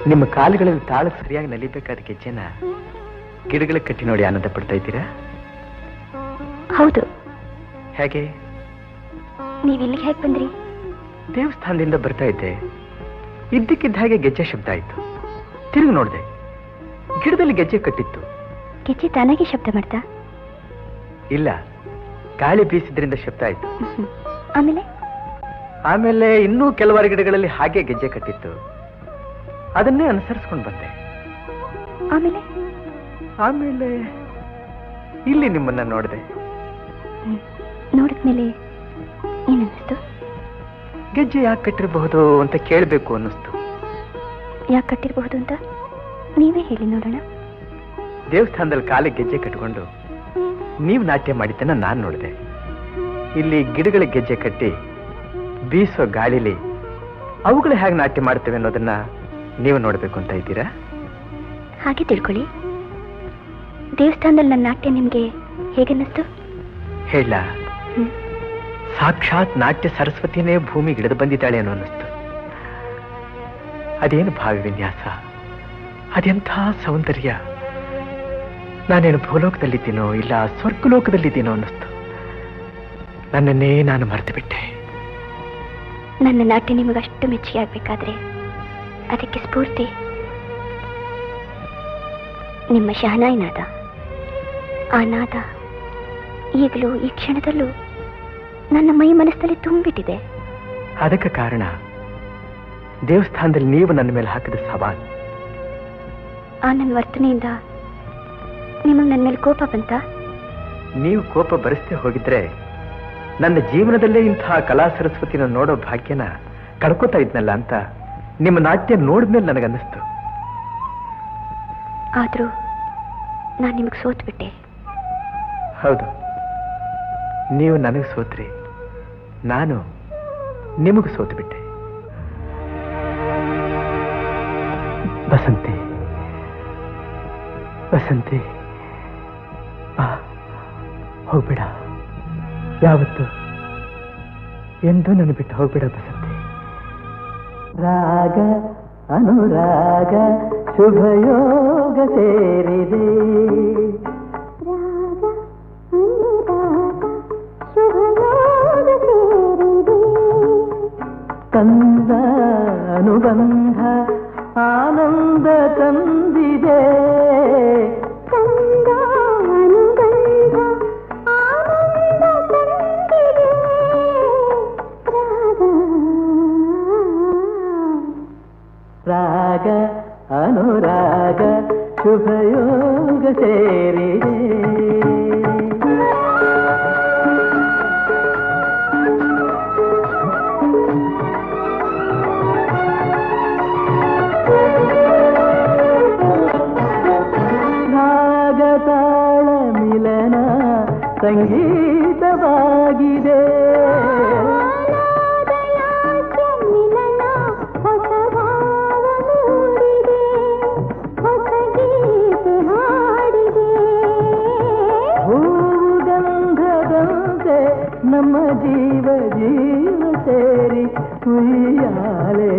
Speaker 8: ನಿಮ್ಮ ಕಾಲುಗಳಲ್ಲಿ ತಾಳಕ್ಕೆ ಸರಿಯಾಗಿ ನಲಿಬೇಕಾದ ಗೆಜ್ಜೆನ ಗಿಡಗಳಿಗೆ ಕಟ್ಟಿ ನೋಡಿ ಆನಂದ ಪಡ್ತಾ ಇದ್ದೀರಾ?
Speaker 4: ಹೌದು.
Speaker 8: ಹೇಗೆ?
Speaker 4: ನೀವು ಇಲ್ಲಿಗೆ ಹೇಗೆ ಬಂದ್ರಿ?
Speaker 8: ದೇವಸ್ಥಾನದಿಂದ ಬರ್ತಾ ಇದ್ದೆ, ಇದ್ದಕ್ಕಿದ್ದ ಹಾಗೆ ಗೆಜ್ಜೆ ಶಬ್ದ ಆಯ್ತು. ತಿರುಗಿ ನೋಡಿದೆ, ಗಿಡದಲ್ಲಿ ಗೆಜ್ಜೆ ಕಟ್ಟಿತ್ತು.
Speaker 4: ಗೆಜ್ಜೆ ತಾನಾಗಿ ಶಬ್ದ ಮಾಡ್ತಾ?
Speaker 8: ಇಲ್ಲ, ಗಾಳಿ ಬೀಸಿದ್ರಿಂದ ಶಬ್ದ ಆಯ್ತು.
Speaker 4: ಆಮೇಲೆ
Speaker 8: ಆಮೇಲೆ ಇನ್ನೂ ಕೆಲವಾರು ಗಿಡಗಳಲ್ಲಿ ಹಾಗೆ ಗೆಜ್ಜೆ ಕಟ್ಟಿತ್ತು. ಅದನ್ನೇ ಅನುಸರಿಸ್ಕೊಂಡು ಬಂದೆ.
Speaker 4: ಆಮೇಲೆ
Speaker 8: ಆಮೇಲೆ ಇಲ್ಲಿ ನಿಮ್ಮನ್ನ ನೋಡಿದೆ.
Speaker 4: ನೋಡಿದ್ಮೇಲೆ ಏನನ್ನಿಸ್ತು?
Speaker 8: ಗೆಜ್ಜೆ ಯಾಕೆ ಕಟ್ಟಿರಬಹುದು ಅಂತ ಕೇಳಬೇಕು ಅನ್ನಿಸ್ತು.
Speaker 4: ಯಾಕೆ ಕಟ್ಟಿರಬಹುದು ಅಂತ ನೀವೇ ಹೇಳಿ ನೋಡೋಣ.
Speaker 8: ದೇವಸ್ಥಾನದಲ್ಲಿ ಕಾಲಿಗೆ ಗೆಜ್ಜೆ ಕಟ್ಟಿಕೊಂಡು ನೀವು ನಾಟ್ಯ ಮಾಡಿದ್ದನ್ನ ನಾನು ನೋಡಿದೆ. ಇಲ್ಲಿ ಗಿಡಗಳಿಗೆ ಗೆಜ್ಜೆ ಕಟ್ಟಿ ಬೀಸೋ ಗಾಳಿಲಿ ಅವುಗಳು ಹೇಗೆ ನಾಟ್ಯ ಮಾಡ್ತೇವೆ ಅನ್ನೋದನ್ನ ನೀವು ನೋಡ್ಬೇಕು ಅಂತ ಇದ್ದೀರಾ?
Speaker 4: ಹಾಗೆ ತಿಳ್ಕೊಳ್ಳಿ. ದೇವಸ್ಥಾನದಲ್ಲಿ ನನ್ನ ನಾಟ್ಯ ನಿಮ್ಗೆ ಹೇಗನ್ನಿಸ್ತು?
Speaker 8: ಹೇಳ, ಸಾಕ್ಷಾತ್ ನಾಟ್ಯ ಸರಸ್ವತಿನೇ ಭೂಮಿ ಗಿಡದ ಬಂದಿದ್ದಾಳೆ ಅನ್ನೋ ಅನ್ನಿಸ್ತು. ಅದೇನು ಭಾವಿ ವಿನ್ಯಾಸ, ಅದೆಂಥ ಸೌಂದರ್ಯ. ನಾನೇನು ಭೂಲೋಕದಲ್ಲಿದ್ದೀನೋ ಇಲ್ಲ ಸ್ವರ್ಗಲೋಕದಲ್ಲಿದ್ದೀನೋ ಅನ್ನಿಸ್ತು. ನನ್ನನ್ನೇ ನಾನು ಮರೆತು ಬಿಟ್ಟೆ.
Speaker 4: ನನ್ನ ನಾಟ್ಯ ನಿಮಗಷ್ಟು ಮೆಚ್ಚುಗೆ ಆಗ್ಬೇಕಾದ್ರೆ ಅದಕ್ಕೆ ಸ್ಫೂರ್ತಿ ನಿಮ್ಮ ಶಹನಾಯಿ ನಾದ. ಆ ನಾದ ಈಗಲೂ ಈ ಕ್ಷಣದಲ್ಲೂ ನನ್ನ ಮೈ ಮನಸ್ಸಲ್ಲಿ ತುಂಬಿಟ್ಟಿದೆ.
Speaker 8: ಅದಕ್ಕೆ ಕಾರಣ ದೇವಸ್ಥಾನದಲ್ಲಿ ನೀವು ನನ್ನ ಮೇಲೆ ಹಾಕಿದ ಸವಾಲು.
Speaker 4: ಆ ನನ್ನ ವರ್ತನೆಯಿಂದ ನಿಮಗೆ ನನ್ನ ಮೇಲೆ ಕೋಪ ಬಂತ?
Speaker 8: ನೀವು ಕೋಪ ಬರಿಸದೆ ಹೋಗಿದ್ರೆ ನನ್ನ ಜೀವನದಲ್ಲೇ ಇಂತಹ ಕಲಾ ಸರಸ್ವತಿನ ನೋಡೋ ಭಾಗ್ಯನ ಕಳ್ಕೊತಾ ಇದ್ನಲ್ಲ ಅಂತ ನಿಮ್ಮ ನಾಟ್ಯ ನೋಡಿದ್ಮೇಲೆ ನನಗನ್ನಿಸ್ತು.
Speaker 4: ಆದ್ರೂ ನಾನು ನಿಮಗೆ ಸೋತ್ಬಿಟ್ಟೆ.
Speaker 8: ಹೌದು, ನೀವು ನನಗೆ ಸೋತ್ರಿ, ನಾನು ನಿಮಗೂ ಸೋತು ಬಿಟ್ಟೆ. ಬಸಂತಿ, ಬಸಂತಿ, ಹೋಗ್ಬೇಡ, ಯಾವತ್ತು ಎಂದೂ ನನ್ನ ಬಿಟ್ಟು ಹೋಗ್ಬೇಡ ಬಸಂತಿ. ರಾಗ ಅನುರಾಗ ಶುಭಯೋಗ ಸೇರಿದೆ. ಕಂದ ಅನುಬಂಧ ಆನಂದ ತಂದಿದೆ. ರಾಗ ಅನುರಾಗ ಶುಭಯೋಗ ಸೇರಿದೆ. ರಾಗತಾಳ ಮಿಲನ ಸಂಗೀತವಾಗಿದೆ. ಹೂಗಂಧದಂತೆ ನಮ್ಮ ಜೀವ ಜೀವ ಸೇರಿ ಉಯ್ಯಾಲೆಯಾಡಿದೆ.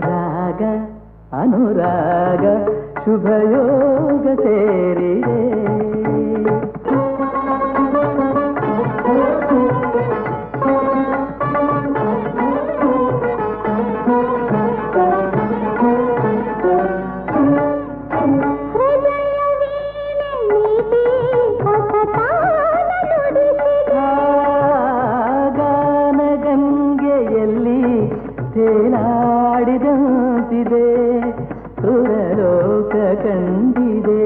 Speaker 8: ರಾಗ ಅನುರಾಗ ಶುಭಯೋಗ ಸೇರಿದೆ. ಗಾನಗಂಗೆಯಲ್ಲಿ ತೇಲಾಡಿದಂತಿದೆ, ಸುರಲೋಕ ಕಂಡಿದೆ.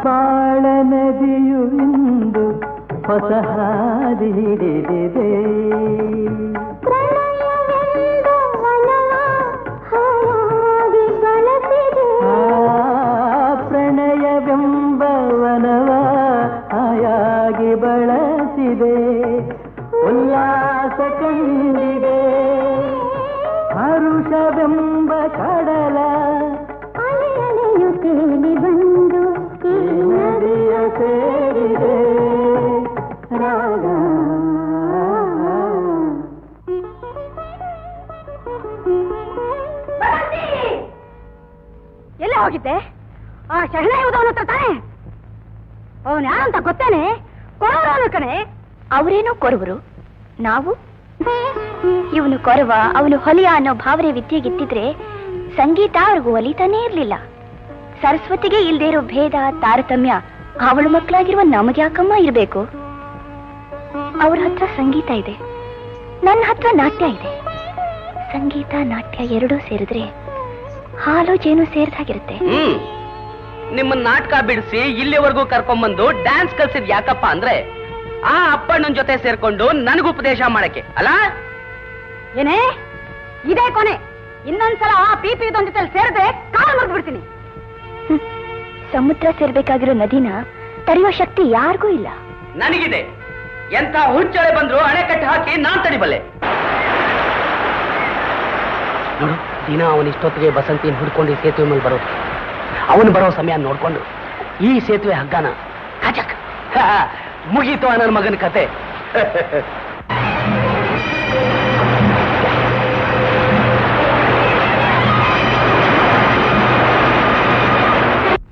Speaker 8: ಬಾಳ ನದಿಯು ಇಂದು ಹೊಸ ಹಾದಿ ಹಿಡಿದಿದೆ. ಪ್ರಣಯವೆಂದು
Speaker 2: ಅರಳಿಸಿದೆ ಉಲ್ಲಾಸ ಕಂಡಿದೆ ಹರುಷವೆಂಬ ಕಡಲ ಅಲೆಯು ತೇಲಿ ಬಂದು ಈ ನದಿಯ ಸೇರಿದೆ ರಾಗ
Speaker 4: ಎಲ್ಲ ಹೋಗಿದ್ದೆ ಆ ಶಹನಾಯಿ ಉದವನ ಹತ್ರ ತಾನೆ ಅವನು ಯಾರಂತ ಗೊತ್ತೇನೆ ಕೊರವರವನು ಕಣೆ ಅವರೇನೋ ಕೊರವರು ನಾವು ಇವನು ಕೊರವ ಅವನು ಹೊಲಿಯ ಅನ್ನೋ ಭಾವನೆ ವಿದ್ಯೆಗಿತ್ತಿದ್ರೆ ಸಂಗೀತ ಅವ್ರಿಗೂ ಒಲಿತಾನೇ ಇರ್ಲಿಲ್ಲ ಸರಸ್ವತಿಗೆ ಇಲ್ದೇ ಇರೋ ಭೇದ ತಾರತಮ್ಯ ಅವಳ ಮಕ್ಕಳಾಗಿರುವ ನಮಗೆ ಯಾಕಮ್ಮ ಇರಬೇಕು ಅವ್ರ ಹತ್ರ ಸಂಗೀತ ಇದೆ ನನ್ನ ಹತ್ರ ನಾಟ್ಯ ಇದೆ ಸಂಗೀತ ನಾಟ್ಯ ಎರಡೂ ಸೇರಿದ್ರೆ ಹಾಲು ಜೇನು ಸೇರಿದಾಗಿರುತ್ತೆ
Speaker 5: ನಿಮ್ಮ ನಾಟಕ ಬಿಡಿಸಿ ಇಲ್ಲಿವರೆಗೂ ಕರ್ಕೊಂಡ್ಬಂದು ಡ್ಯಾನ್ಸ್ ಕಲ್ಸಿದ್ ಯಾಕಪ್ಪ ಅಂದ್ರೆ ಆ ಅಪ್ಪಣ್ಣನ ಜೊತೆ ಸೇರ್ಕೊಂಡು ನನಗೂ ಉಪದೇಶ ಮಾಡಕ್ಕೆ ಅಲ್ಲ
Speaker 4: ಏನೇ ಇದೇ ಕೊನೆ ಇನ್ನೊಂದ್ಸಲ ಆ ಪೀಪಿ ಜೊತೆ ಸೇರಿದ್ರೆ ಕಾಲು ಮುರಿದು ಬಿಡ್ತೀನಿ ಸಮುದ್ರ ಸೇರ್ಬೇಕಾಗಿರೋ ನದಿನ ತಡೆಯುವ ಶಕ್ತಿ ಯಾರಿಗೂ ಇಲ್ಲ
Speaker 5: ನನಗಿದೆ ಎಂತ ಹುಚ್ಚಳೆ ಬಂದ್ರು ಅಣೆಕಟ್ಟು ಹಾಕಿ ನಾನ್ ತಡಿಬಲ್ಲೆ ನೋಡು ದಿನ ಅವನ ಇಷ್ಟೊತ್ತಿಗೆ ಬಸಂತಿನ ಹುಡ್ಕೊಂಡು ಈ ಸೇತುವೆ ಮೇಲೆ ಬರೋದು ಅವನು ಬರೋ ಸಮಯ ನೋಡ್ಕೊಂಡು ಈ ಸೇತುವೆ ಹಗ್ಗನ ಕಚಕ್ ಮುಗೀತು ನನ್ನ ಮಗನ ಕತೆ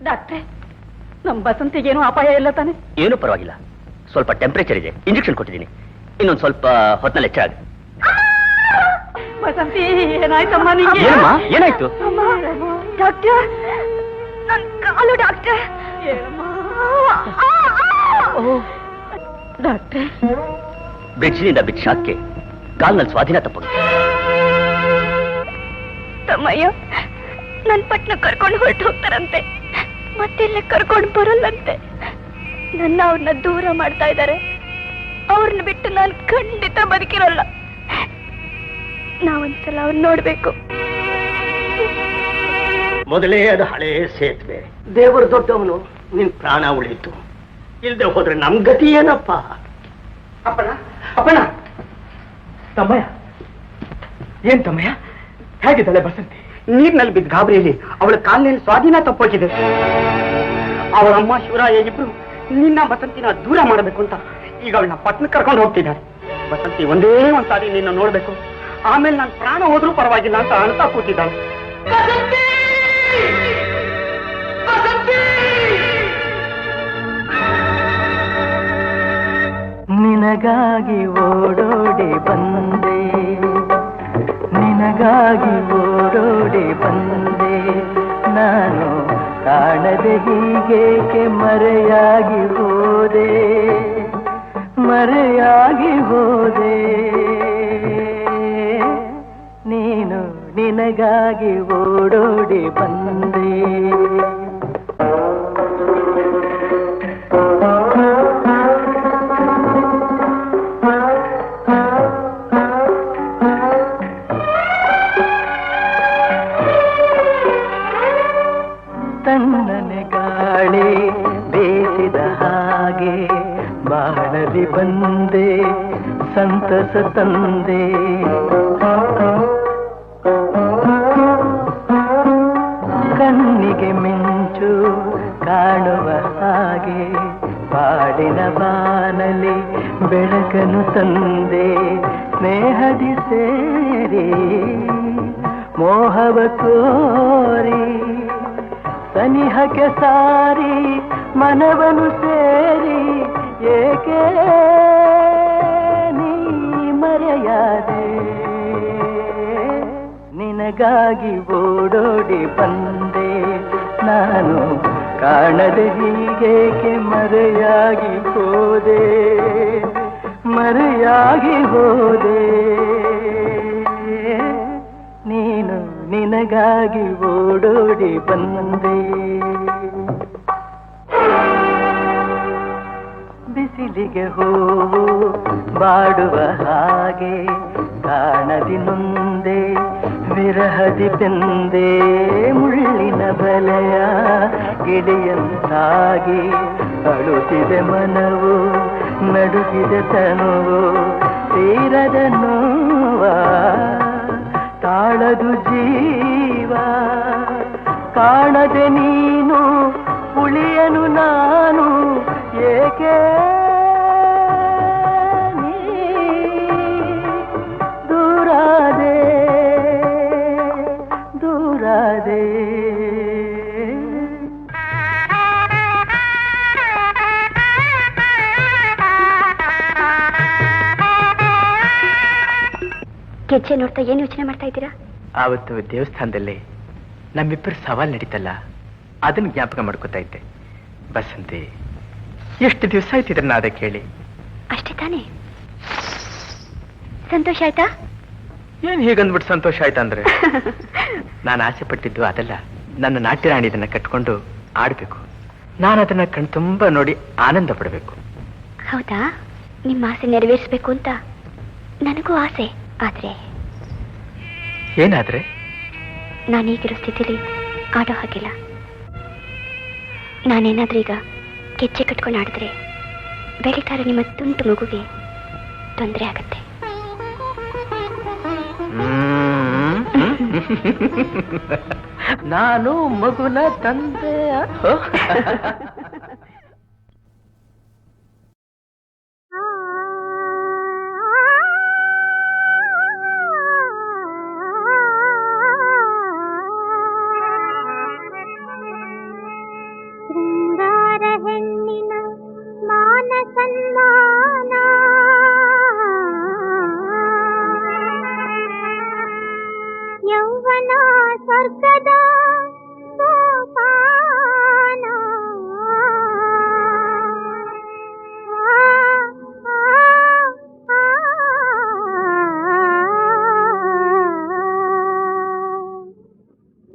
Speaker 4: ಡಾಕ್ಟ್ರೆ ನಮ್ ಬಸಂತಿಗೇನು ಅಪಾಯ ಇಲ್ಲ ತಾನೆ
Speaker 5: ಏನು ಪರವಾಗಿಲ್ಲ ಸ್ವಲ್ಪ ಟೆಂಪರೇಚರ್ ಇದೆ ಇಂಜೆಕ್ಷನ್ ಕೊಟ್ಟಿದ್ದೀನಿ ಇನ್ನೊಂದು ಸ್ವಲ್ಪ ಹೊತ್ತಿನಲ್ಲಿ ಹೆಚ್ಚಾಗ
Speaker 4: ಬಸಂತಿ ಏನಾಯ್ತಮ್ಮ ನಿಂಗೆ
Speaker 5: ಏನಾಯ್ತು
Speaker 4: ಡಾಕ್ಟರ್ ನನ್ ಕಾಲು ಡಾಕ್ಟರ್ ಡಾಕ್ಟ್ರೆ
Speaker 5: ಬ್ರಿಡ್ಜ್ನಿಂದ ಬಿದ್ದ ಶಾಕ್ಗೆ ಕಾಲ್ನಲ್ಲಿ ಸ್ವಾಧೀನ ತಪ್ಪೋದು
Speaker 4: ತಮ್ಮಯ್ಯ ನನ್ ಪಟ್ನ ಕರ್ಕೊಂಡು ಹೊರಟು ಹೋಗ್ತಾರಂತೆ ಮತ್ತೆಲ್ಲ ಕರ್ಕೊಂಡು ಬರಲ್ಲಂತೆ ನನ್ನ ಅವ್ರನ್ನ ದೂರ ಮಾಡ್ತಾ ಇದ್ದಾರೆ ಅವ್ರನ್ನ ಬಿಟ್ಟು ನಾನು ಖಂಡಿತ ಬದುಕಿರಲ್ಲ ನಾವೊಂದ್ಸಲ ಅವ್ರನ್ನ ನೋಡ್ಬೇಕು
Speaker 6: ಮೊದಲೇ ಅದು ಹಳೇ ಸೇತುವೆ ದೇವರು ದೊಡ್ಡವನು ನಿನ್ ಪ್ರಾಣ ಉಳಿಯಿತು ಇಲ್ದೆ ಹೋದ್ರೆ ನಮ್ ಗತಿ ಏನಪ್ಪ
Speaker 8: ಅಪ್ಪಣ ಅಪ್ಪಣ ತಮ್ಮಯ್ಯ ಏನ್ ತಮ್ಮಯ್ಯ ಹೇಗಿದ್ದಾಳೆ ಬಸಂತಿ
Speaker 6: ನೀರ್ನಲ್ಲಿ ಬಿದ್ದ ಗಾಬರಿಯಲ್ಲಿ ಅವಳ ಕಾಲಿನಲ್ಲಿ ಸ್ವಾಧೀನ ತಪ್ಪೋಗಿದೆ ಅವಳ ಅಮ್ಮ ಶಿವರಾಯ ಇಬ್ರು ನಿನ್ನ ಬಸಂತಿನ ದೂರ ಮಾಡಬೇಕು ಅಂತ ಈಗ ಅವಳನ್ನ ಪಟ್ನ ಕರ್ಕೊಂಡು ಹೋಗ್ತಿದ್ದಾರೆ ಬಸಂತಿ ಒಂದೇ ಒಂದ್ಸಾರಿ ನಿನ್ನ ನೋಡ್ಬೇಕು ಆಮೇಲೆ ನಾನು ಪ್ರಾಣ ಹೋದ್ರೂ ಪರವಾಗಿಲ್ಲ ಅಂತ ಅಳ್ತಾ ಕೂತಿದ್ದಾಳೆ
Speaker 2: ನಿನಗಾಗಿ ಓಡೋಡಿ ಬಂದೆ ನಿನಗಾಗಿ ಓಡೋಡಿ ಬಂದೆ ನಾನು ಕಾಣದೆ ಹೀಗೇಕೆ ಮರೆಯಾಗಿ ಹೋದೆ ಮರೆಯಾಗಿ ಹೋದೆ ನೀನು ನಿನಗಾಗಿ ಓಡೋಡಿ ಬಂದೆ ತಣ್ಣನೆ ಗಾಳಿ ಬೇಸಿದ ಹಾಗೆ ಬಾಳಲಿ ಬಂದೆ ಸಂತಸ ತಂದೆ ಕಣ್ಣಿಗೆ ಮಿಂಚು ಕಾಣುವ ಹಾಗೆ ಬಾಡಿನ ಬಾನಲಿ ಬೆಳಕನ್ನು ತಂದೆ ಸ್ನೇಹದಿ ಸೇರಿ ಮೋಹವ ತೋರಿ ಸನಿಹಕ್ಕೆ ಸಾರಿ ಮನವನು ಸೇರಿ ಏಕೆ ನೀ ಮರೆಯಾದೆ ನಿನಗಾಗಿ ಓಡೋಡಿ ಬಂದೆ ನಾನು ಕಾಣದೆ ಹೀಗೇಕೆ ಮರೆಯಾಗಿ ಹೋದೆ ಮರೆಯಾಗಿ ಹೋದೆ ನೀನು ನಿನಗಾಗಿ ಓಡೋಡಿ ಬಂದೆ ಬಿಸಿಲಿಗೆ ಹೂವು ಬಾಡುವ ಹಾಗೆ ಕಾಣದಿ ನೊಂದೆ ವಿರಹದಿ ಬೆಂದೆ ಮುಳ್ಳಿನ ಬಲೆಯ ಗಿಳಿಯಂತಾಗಿ ಅಳುತ್ತಿದೆ ಮನವು ನಡುಗಿದೆ ತನುವು ತೀರದ ನೋವ ತಾಳದು ಜೀವ ಕಾಣದೆ ನೀನು ಉಳಿಯನು ನಾನು ಏಕೆ ನೀ ದೂರಾದೆ ದೂರಾದೆ
Speaker 4: ಗೆಜ್ಜೆ ನೋಡ್ತಾ ಏನ್ ಯೋಚನೆ ಮಾಡ್ತಾ ಇದ್ದೀರಾ?
Speaker 8: ಆವತ್ತು ದೇವಸ್ಥಾನದಲ್ಲಿ ನಮ್ಮಿಬ್ಬರು ಸವಾಲ್ ನಡೀತಲ್ಲ, ಅದನ್ನ ಜ್ಞಾಪಕ ಮಾಡ್ಕೋತಾ ಇದ್ದೆ. ಬಸಂತಿ, ಎಷ್ಟು ದಿವಸ ಆಯ್ತು ಇದನ್ನ ಅದೇ ಕೇಳಿ.
Speaker 4: ಅಷ್ಟೇ ತಾನೇ? ಸಂತೋಷ ಆಯ್ತಾ?
Speaker 8: ಏನ್ ಹೀಗಂದ್ಬಿಟ್ಟು ಸಂತೋಷ ಆಯ್ತಂದ್ರೆ ನಾನು ಆಸೆ ಪಟ್ಟಿದ್ದು ಅದಲ್ಲ. ನನ್ನ ನಾಟ್ಯ ರಾಣಿ ಇದನ್ನ ಕಟ್ಕೊಂಡು ಆಡ್ಬೇಕು. ನಾನು ಅದನ್ನ ಕಣ್ತುಂಬ ನೋಡಿ ಆನಂದ ಪಡಬೇಕು.
Speaker 4: ಹೌದಾ? ನಿಮ್ಮ ಆಸೆ ನೆರವೇರಿಸ್ಬೇಕು ಅಂತ ನನಗೂ ಆಸೆ. ಆದ್ರೆ
Speaker 8: ಏನಾದ್ರೆ?
Speaker 4: ನಾನೀಗಿರೋ ಸ್ಥಿತಿಲಿ ಆಡೋ ಹಾಗಿಲ್ಲ. ನಾನೇನಾದ್ರೂ ಈಗ ಗೆಜ್ಜೆ ಕಟ್ಕೊಂಡು ಆಡಿದ್ರೆ ಬೆಳೀತಾರ ನಿಮ್ಮ ತುಂಟು ಮಗುಗೆ ತೊಂದರೆ ಆಗತ್ತೆ.
Speaker 2: ನಾನು ಮಗುನ ತಂದೆ.
Speaker 3: ಶೃಂಗಾರ ಹೆಣ್ಣಿನ ಮಾನ ಸನ್ಮಾನ ಯೌವನ ಸ್ವರ್ಗದ ಸೋಪಾನ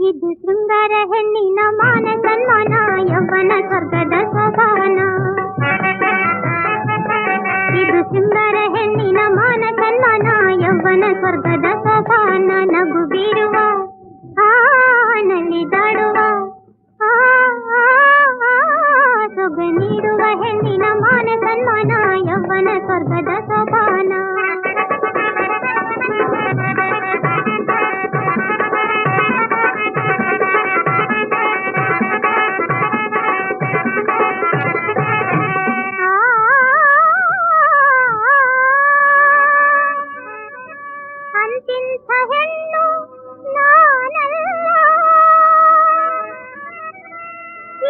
Speaker 3: ಇದು ಶೃಂಗಾರ ಹೆಣ್ಣಿನ ಮಾನ ಸನ್ಮಾನ ಯೌವನ ಸ್ವರ್ಗದ ಸೋಪಾನ. ಇದು ಶೃಂಗಾರ ಹೆಣ್ಣಿನ ಮಾನ ಸನ್ಮಾನ ಯೌವನ ಸ್ವರ್ಗದ ಸೋಪಾನ. ನಗು ಬೀರುವ ನಲಿದಾಡುವ ಸೊಗ ನೀಡುವ ಹೆಣ್ಣಿನ ಮಾನ ಸನ್ಮಾನ ಯೌವನ ಸ್ವರ್ಗದ ಸೋಪಾನ. ಅಂತಿಂಥ ಹೆಣ್ಣು ನಾನಲ್ಲ,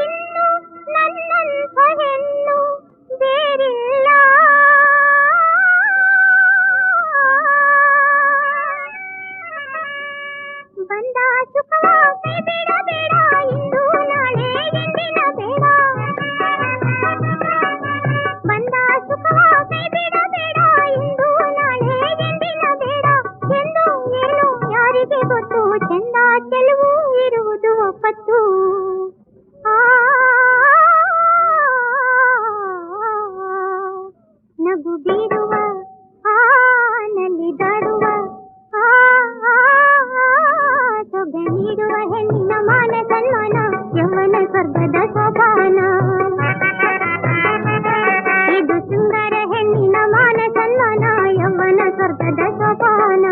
Speaker 3: ಇನ್ನು ನನ್ನಂಥ ಹೆಣ್ಣು ಬೇರಿಲ್ಲ. ಬಂದ ಸುಖವ ಕೈ ಬೇಡ ಬೇಡ, ಇಂದು ನಾಳೆ ಎಂದಿನ ಬೇಡ. ಬಂದ ಸುಖವ ಕೈ ಬೇಡ ಬೇಡ, ಇಂದು ನಾಳೆ ಎಂದಿನ ಬೇಡ. ಎಂದು ಏನು ಯಾರಿಗೆ ಗೊತ್ತು, ಚೆಂದ ಚೆಲುವು ಇರುವುದು ಒಪ್ಪತ್ತು. ನಗು ಬೀರುವ ನಲಿದಾಡುವ ಸೊಗ ನೀಡುವ ಹೆಣ್ಣಿನ ಮಾನ ಸನ್ಮಾನ ಯೌವನ ಸ್ವರ್ಗದ ಸೋಪಾನ. ಇದು ಶೃಂಗಾರ ಹೆಣ್ಣಿನ ಮಾನ ಸನ್ಮಾನ ಯೌವನ ಸ್ವರ್ಗದ ಸೋಪಾನ.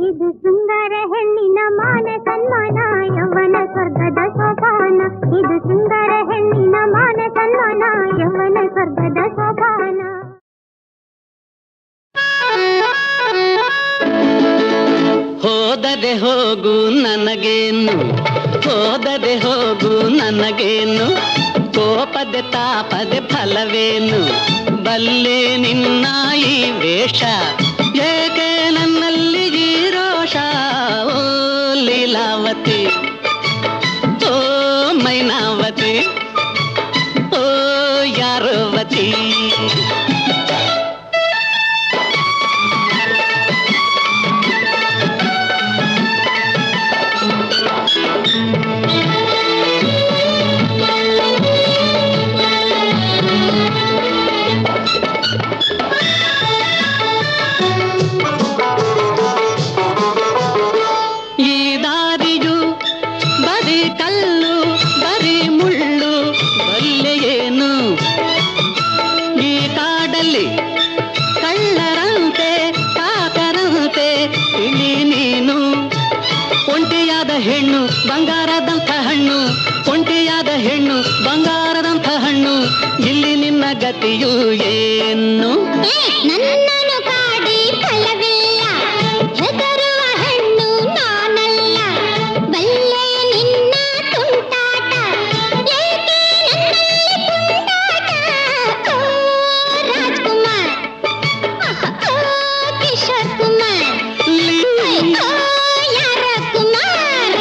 Speaker 3: ಇದು ಶೃಂಗಾರ ಹೆಣ್ಣಿನ ಮಾನ ಸನ್ಮಾನ ಯೌವನ ಸ್ವರ್ಗದ ಸೋಪಾನ. ಇದು ಶೃಂಗಾರ ಹೆಣ್ಣಿನ ಮಾನ ಸನ್ಮಾನ ಯೌವನ ಸ್ವರ್ಗದ ಸೋಪಾನ.
Speaker 6: ಹೋದರೆ ಹೋಗು ನನಗೇನು, ಹೋದರೆ ಹೋಗು ನನಗೇನು, ಕೋಪದೆ ತಾಪದೆ ಫಲವೇನು, ಬಲ್ಲೆ ನಿನ್ನ ಈ ವೇಷ, ಏಕೆ ನನ್ನಲ್ಲಿ ಈ ರೋಷ. ಓ ಲೀಲಾವತಿ, ಓ ಮೈನಾವತಿ, ಓ ಯಾರವತಿ.
Speaker 9: ಹೆಣ್ಣು ಬಂಗಾರದಂಥ ಹಣ್ಣು, ಒಂಟಿಯಾದ ಹೆಣ್ಣು ಬಂಗಾರದಂಥ ಹಣ್ಣು, ಇಲ್ಲಿ ನಿನ್ನ ಗತಿಯು ಏನು?
Speaker 3: ನನ್ನನ್ನು ಕಾಡಿ ಫಲವಿಲ್ಲ, ಹೆದರುವ ಹಣ್ಣು ನಾನಲ್ಲ, ಬಲ್ಲೆ ನಿನ್ನ ತುಂಟಾಟ, ಏಕೆ ನನ್ನಲ್ಲಿ ತುಂಟಾಟ? ಓ ರಾಜ್ಕುಮಾರ್, ಓ ಕಿಶೋರ್ ಕುಮಾರ್, ಓ ಯಾರ ಕುಮಾರ್.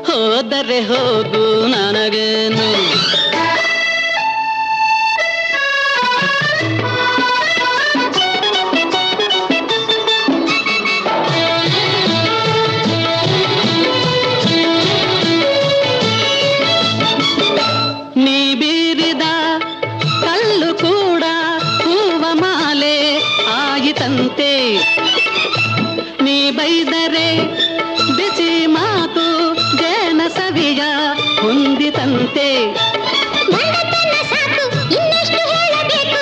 Speaker 9: ಹೋದರೆ ಹೋಗು ನನಗೇನು, ನೀ ಬೀರಿದ ಕಲ್ಲು ಕೂಡ ಹೂವ ಮಾಲೆ ಆಯಿತಂತೆ, ನೀ ಬೈದರೆ ಬಿಸಿ ಮಾತು ಜೇನ ಸವಿಯ ಹೊಂದಿತಂತೆ.
Speaker 3: ಬಂಡತನ ಸಾಕು ಇನ್ನೆಷ್ಟು ಹೇಳಬೇಕು,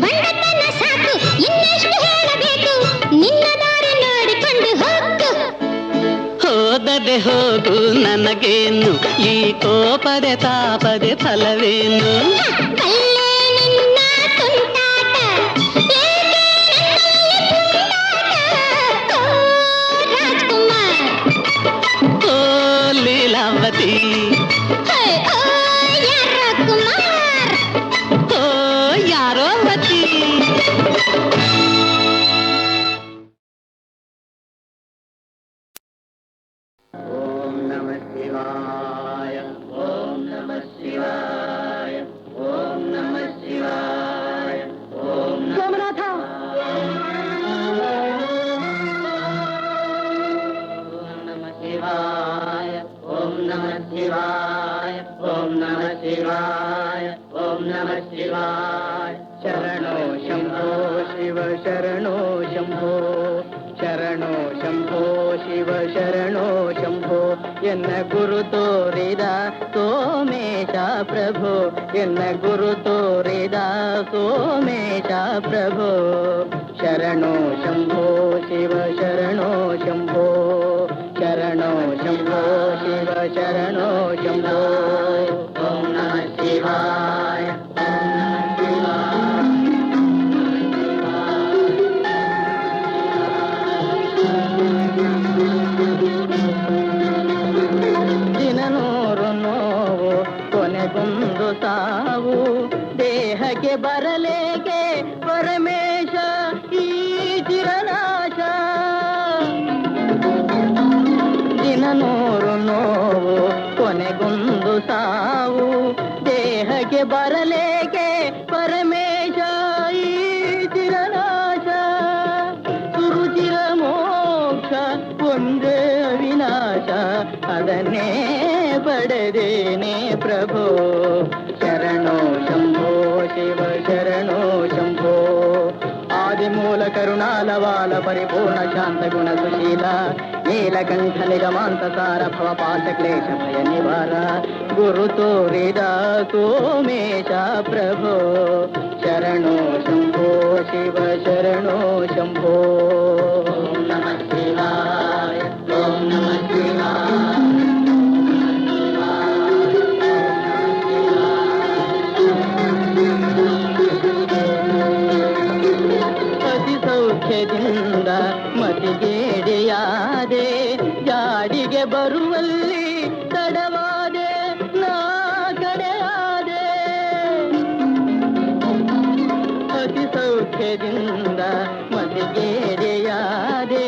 Speaker 3: ಬಂಡತನ ಸಾಕು ಇನ್ನೆಷ್ಟು ಹೇಳಬೇಕು, ನಿನ್ನ ದಾರಿ ನೋಡಿಕೊಂಡು ಹೋಗು.
Speaker 9: ಹೋದರೆ ಹೋಗು ನನಗೇನು, ಈ ಕೋಪದೆ ತಾಪದೆ ಫಲವೇನು?
Speaker 3: ಬಲ್ಲೆ ನಿನ್ನ ತುಂಟಾಟ, ಏಕೆ ನನ್ನಲ್ಲಿ ತುಂಟಾಟ? ಓ ರಾಜ್ಕುಮಾರ್,
Speaker 9: ಓ ಲೀಲಾವತಿ,
Speaker 3: ಓ ಯಾರ ಕುಮಾರ್.
Speaker 9: ಓ ಯಾರೋವತಿ.
Speaker 6: ಓಂ ನಮಃ ಶಿವಾಯ, ಓಂ ನಮಃ ಶಿವಾಯ, ಓಂ ನಮಃ ಶಿವಾಯ, ಓಂ
Speaker 4: ಸೋಮನಾಥ,
Speaker 6: ನಮಃ ಶಿವಾಯ, ಓಂ ನಮಃ ಶಿವಾಯ, ಓಂ ನಮಃ ಶಿವಾಯ, ಓಂ ನಮಃ ಶಿವಾಯ. ಶರಣೋ ಶಂಭೋ ಶಿವ ಶರಣೋ ಶಂಭೋ, ಶರಣೋ ಶಂಭೋ ಶಿವ ಶರಣೋ ಶಂಭೋ. ಎನ್ನ ಗುರು ತೋರಿದ ಸೋಮೇಶ ಪ್ರಭು, ಎನ್ನ ಗುರು ತೋರಿದ ಸೋಮೇಶ ಪ್ರಭು. ಶರಣೋ ಶಂಭೋ ಶಿವ ಶರಣೋ ಶಂಭೋ, ಶರಣೋ ಶಂಭೋ ಶಿವ ಶರಣೋ ಶಂಭೋ. ಓಂ ನಮಃ ಶಿವಾಯ, ಓಂ ನಮಃ ಶಿವಾಯ. ದಿನನೂರು ನೋವು ಕೊನೆಗೊಂದು ಸಾವು, ದೇಹಕ್ಕೆ ಬರಲೇಕೆ ಪರಮೇಶ ಈ ಚಿರನಾಶ. ದಿನನೂರು ನೋವು ಕೊನೆಗೊಂದು ಸಾವು, ದೇಹಕ್ಕೆ ಬರಲೇಕೆ ಪರಮೇಶ ಈ ಚಿರನಾಶ. ಸುರುಚಿರ ಮೋಕ್ಷ ಒಂದೇ ಅವಿನಾಶ, ಅದನ್ನೇ ಪಡೆದೇನೆ ಪ್ರಭು. ಶರಣೋ ಶಂಭೋ ಶಿವ ಶರಣೋ ಶಂಭೋ. ಆದಿಮೂಲ ಕರುಣಾಲವಾಲ ಪರಿಪೂರ್ಣ ಶಾಂತ ಗುಣ ಸುಶೀಲ, ನೀಲಕಂಠ ನಿಗಮಾಂತ ಸಾರ ಭವ ಪಾಶ ಕ್ಲೇಶ ಭಯ ನಿವಾರ. ಗುರು ತೋರಿದ ಸೋಮೇಶ ಪ್ರಭೋ. ಶರಣೋ ಶಂಭೋ ಶಿವ ಶರಣೋ ಶಂಭೋ. ಓಂ ನಮಃ ಶಿವಾಯ, ಓಂ ನಮಃ ಶಿವಾಯ. ಅತಿ ಸೌಖ್ಯದಿಂದ ಮತಿಗೇಡಿಯಾದೆ, ಜಾಡಿಗೆ ಬರುವಲ್ಲಿ ತಡವಾದೆ ನಾ ಕಡೆಯಾದೆ. ಅತಿ ಸೌಖ್ಯದಿಂದ ಮತಿಗೇಡಿಯಾದೆ,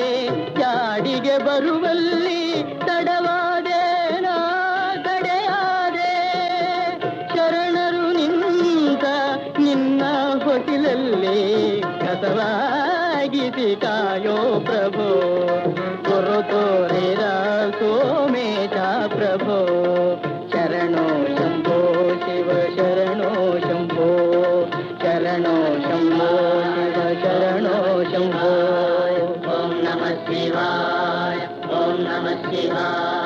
Speaker 6: ಜಾಡಿಗೆ ಬರುವಲ್ಲಿ ತಡವಾದೆ ನಾ ಕಡೆಯಾದೆ.
Speaker 9: सिखायो प्रभो गुरु तोरेरा सोमेश प्रभो शरणो शंभो शिव शरणो शंभो शरणो शंभो शिव शरणो शंभो ओम नमः शिवाय ओम नमः शिवाय